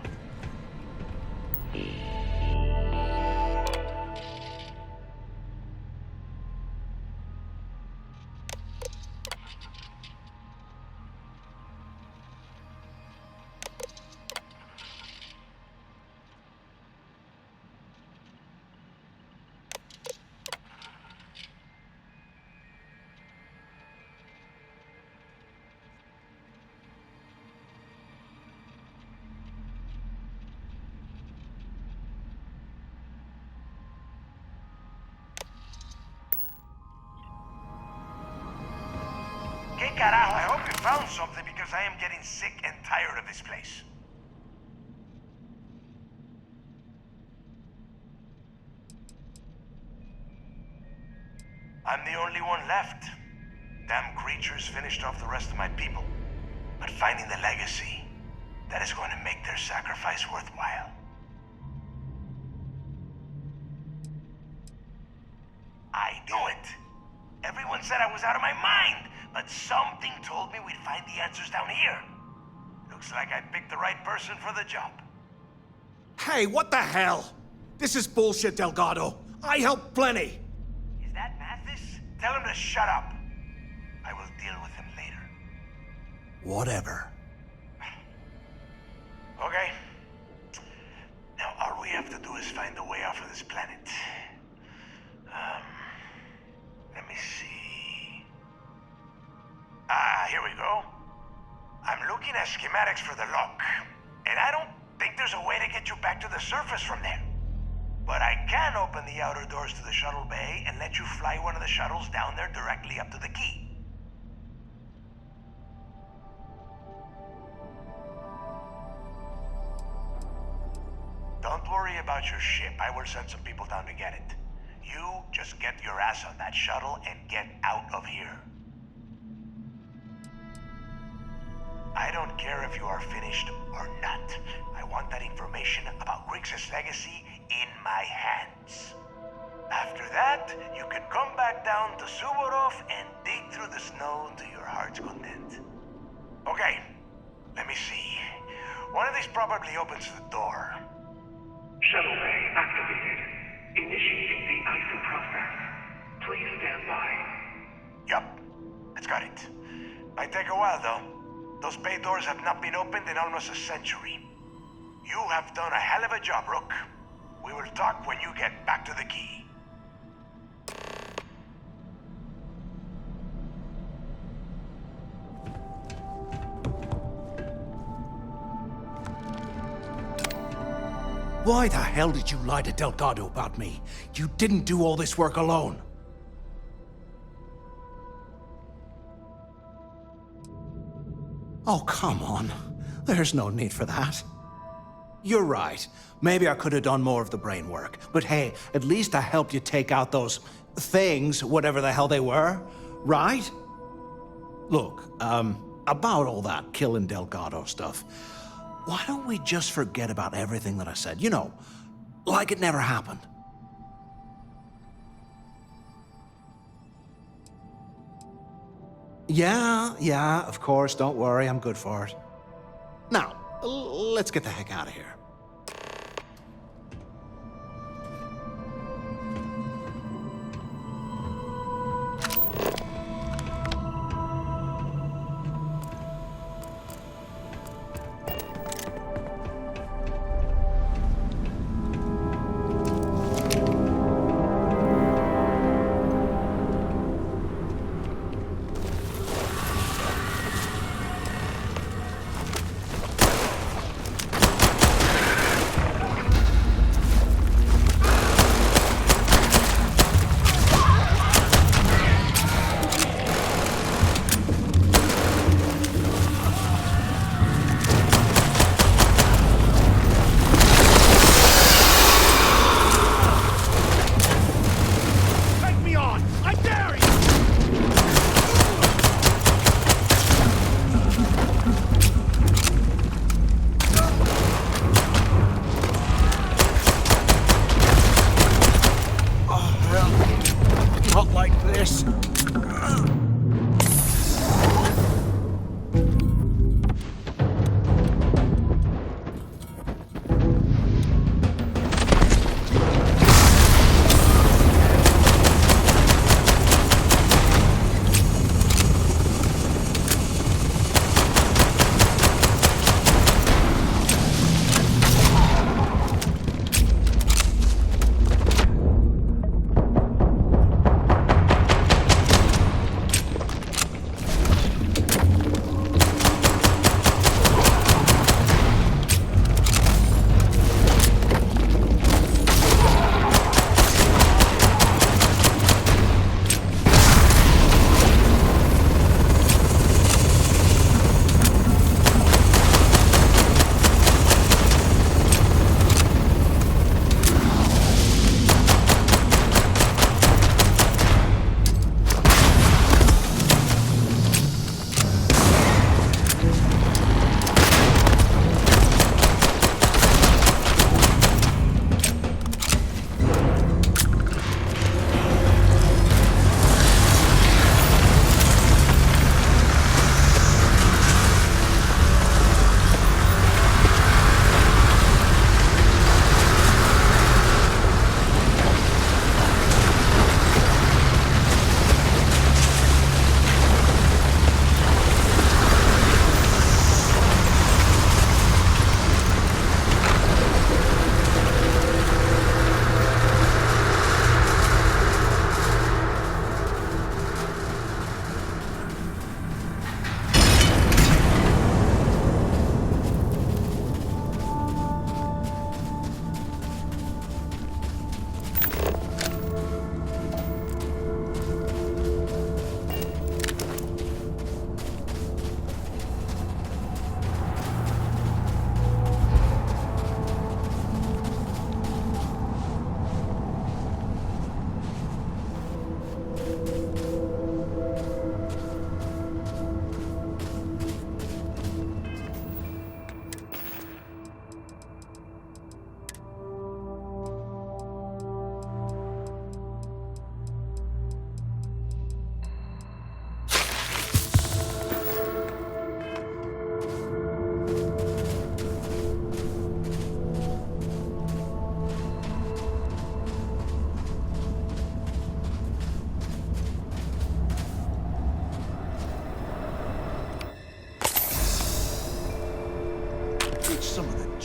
¿Qué carajo? I hope you found something because I am getting sick and tired of this place. I'm the only one left. Damn creatures finished off the rest of my people. But finding the legacy, that is going to make their sacrifice worthwhile. I knew it. Everyone said I was out of my mind, but something told me we'd find the answers down here. Looks like I picked the right person for the job. Hey, what the hell? This is bullshit, Delgado. I helped plenty. Is that Mathis? Tell him to shut up. I will deal with him later. Whatever. Okay. Now all we have to do is find a way off of this planet. Let me see. Here we go. I'm looking at schematics for the lock, and I don't think there's a way to get you back to the surface from there. But I can open the outer doors to the shuttle bay and let you fly one of the shuttles down there directly up to the key. Don't worry about your ship. I will send some people down to get it. You just get your ass on that shuttle and get out of here. I don't care if you are finished or not. I want that information about Griggs' legacy in my hands. After that, you can come back down to Suvorov and dig through the snow to your heart's content. Okay, let me see. One of these probably opens the door. Shuttle bay activated. Initiating the ISO process. Please stand by. Yup. It's got it. Might take a while, though. Those bay doors have not been opened in almost a century. You have done a hell of a job, Rook. We will talk when you get back to the key. Why the hell did you lie to Delgado about me? You didn't do all this work alone. Oh, come on. There's no need for that. You're right. Maybe I could have done more of the brain work. But hey, at least I helped you take out those things, whatever the hell they were, right? Look, about all that killing Delgado stuff, why don't we just forget about everything that I said? You know, like it never happened. Yeah, of course, don't worry, I'm good for it. Now, let's get the heck out of here.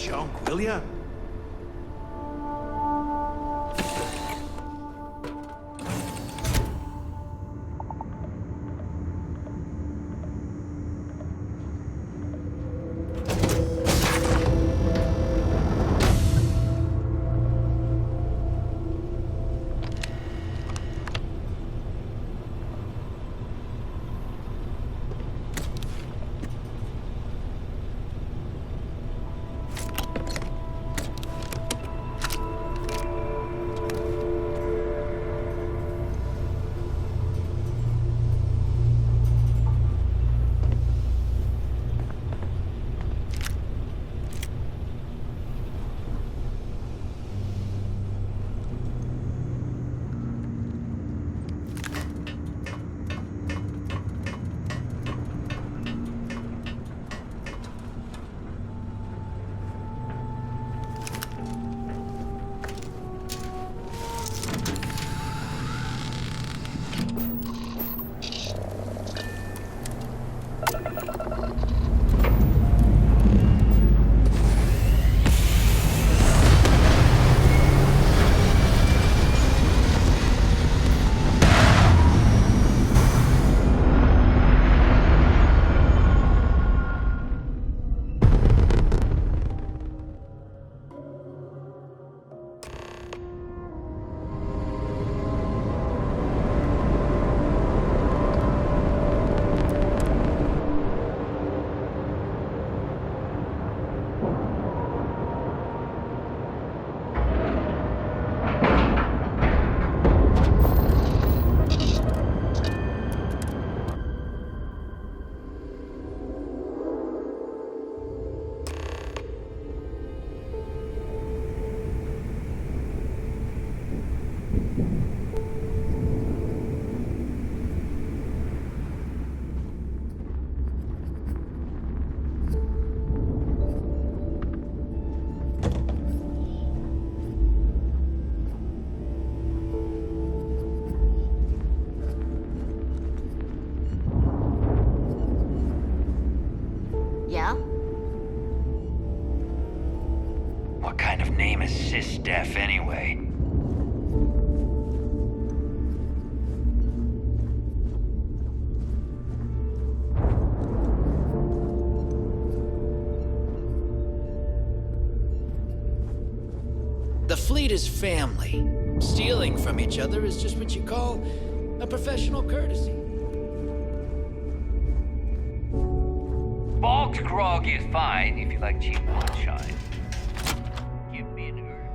junk, will ya? Yeah? What kind of name is Sysdef anyway? The fleet is family. Stealing from each other is just what you call a professional courtesy. Bulk grog is fine if you like cheap moonshine. Give me an herb.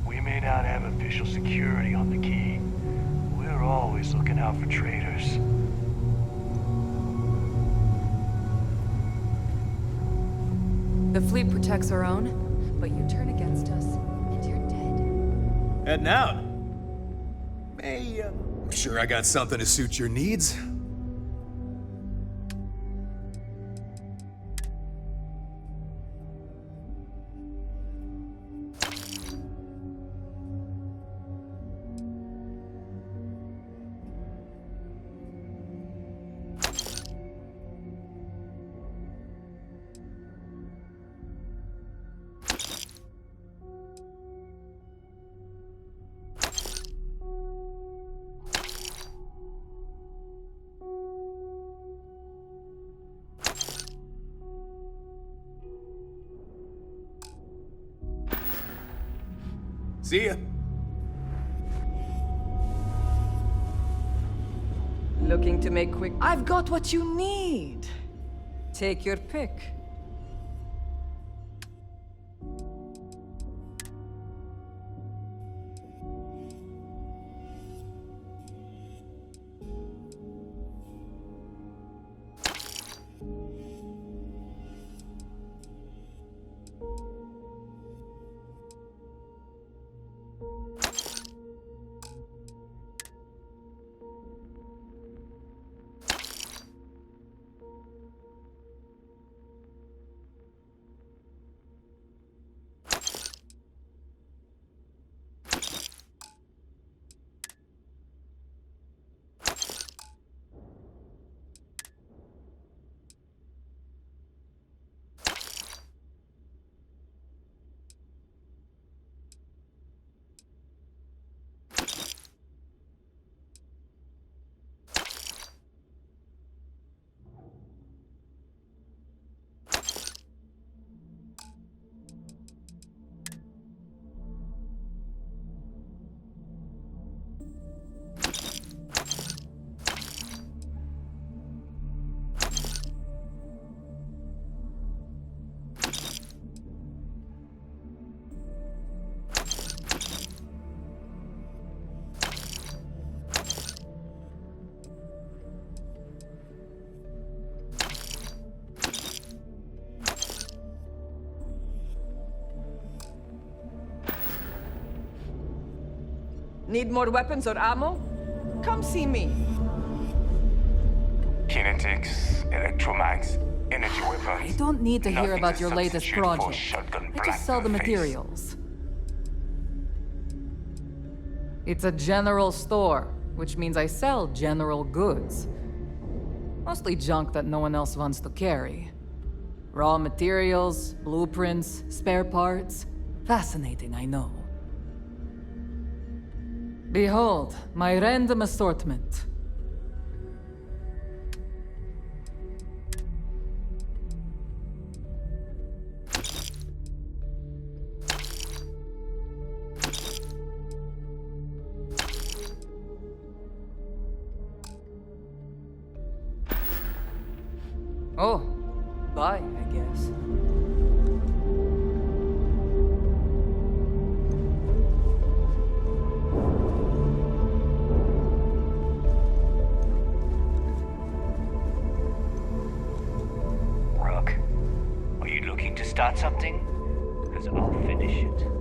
We may not have official security on the key. We're always looking out for traitors. The fleet protects our own, but you turn against us, and you're dead. Heading out. Hey, I'm sure I got something to suit your needs. See ya. Looking to make quick... I've got what you need. Take your pick. Need more weapons or ammo? Come see me. Kinetics, electromags, energy weapons. I don't need to hear Nothing's about a your latest substitute for project. shotgun I blast just sell to the face. materials. It's a general store, which means I sell general goods. Mostly junk that no one else wants to carry. Raw materials, blueprints, spare parts. Fascinating, I know. Behold, my random assortment. Oh, bye, I guess. Rook, are you looking to start something? Because I'll finish it.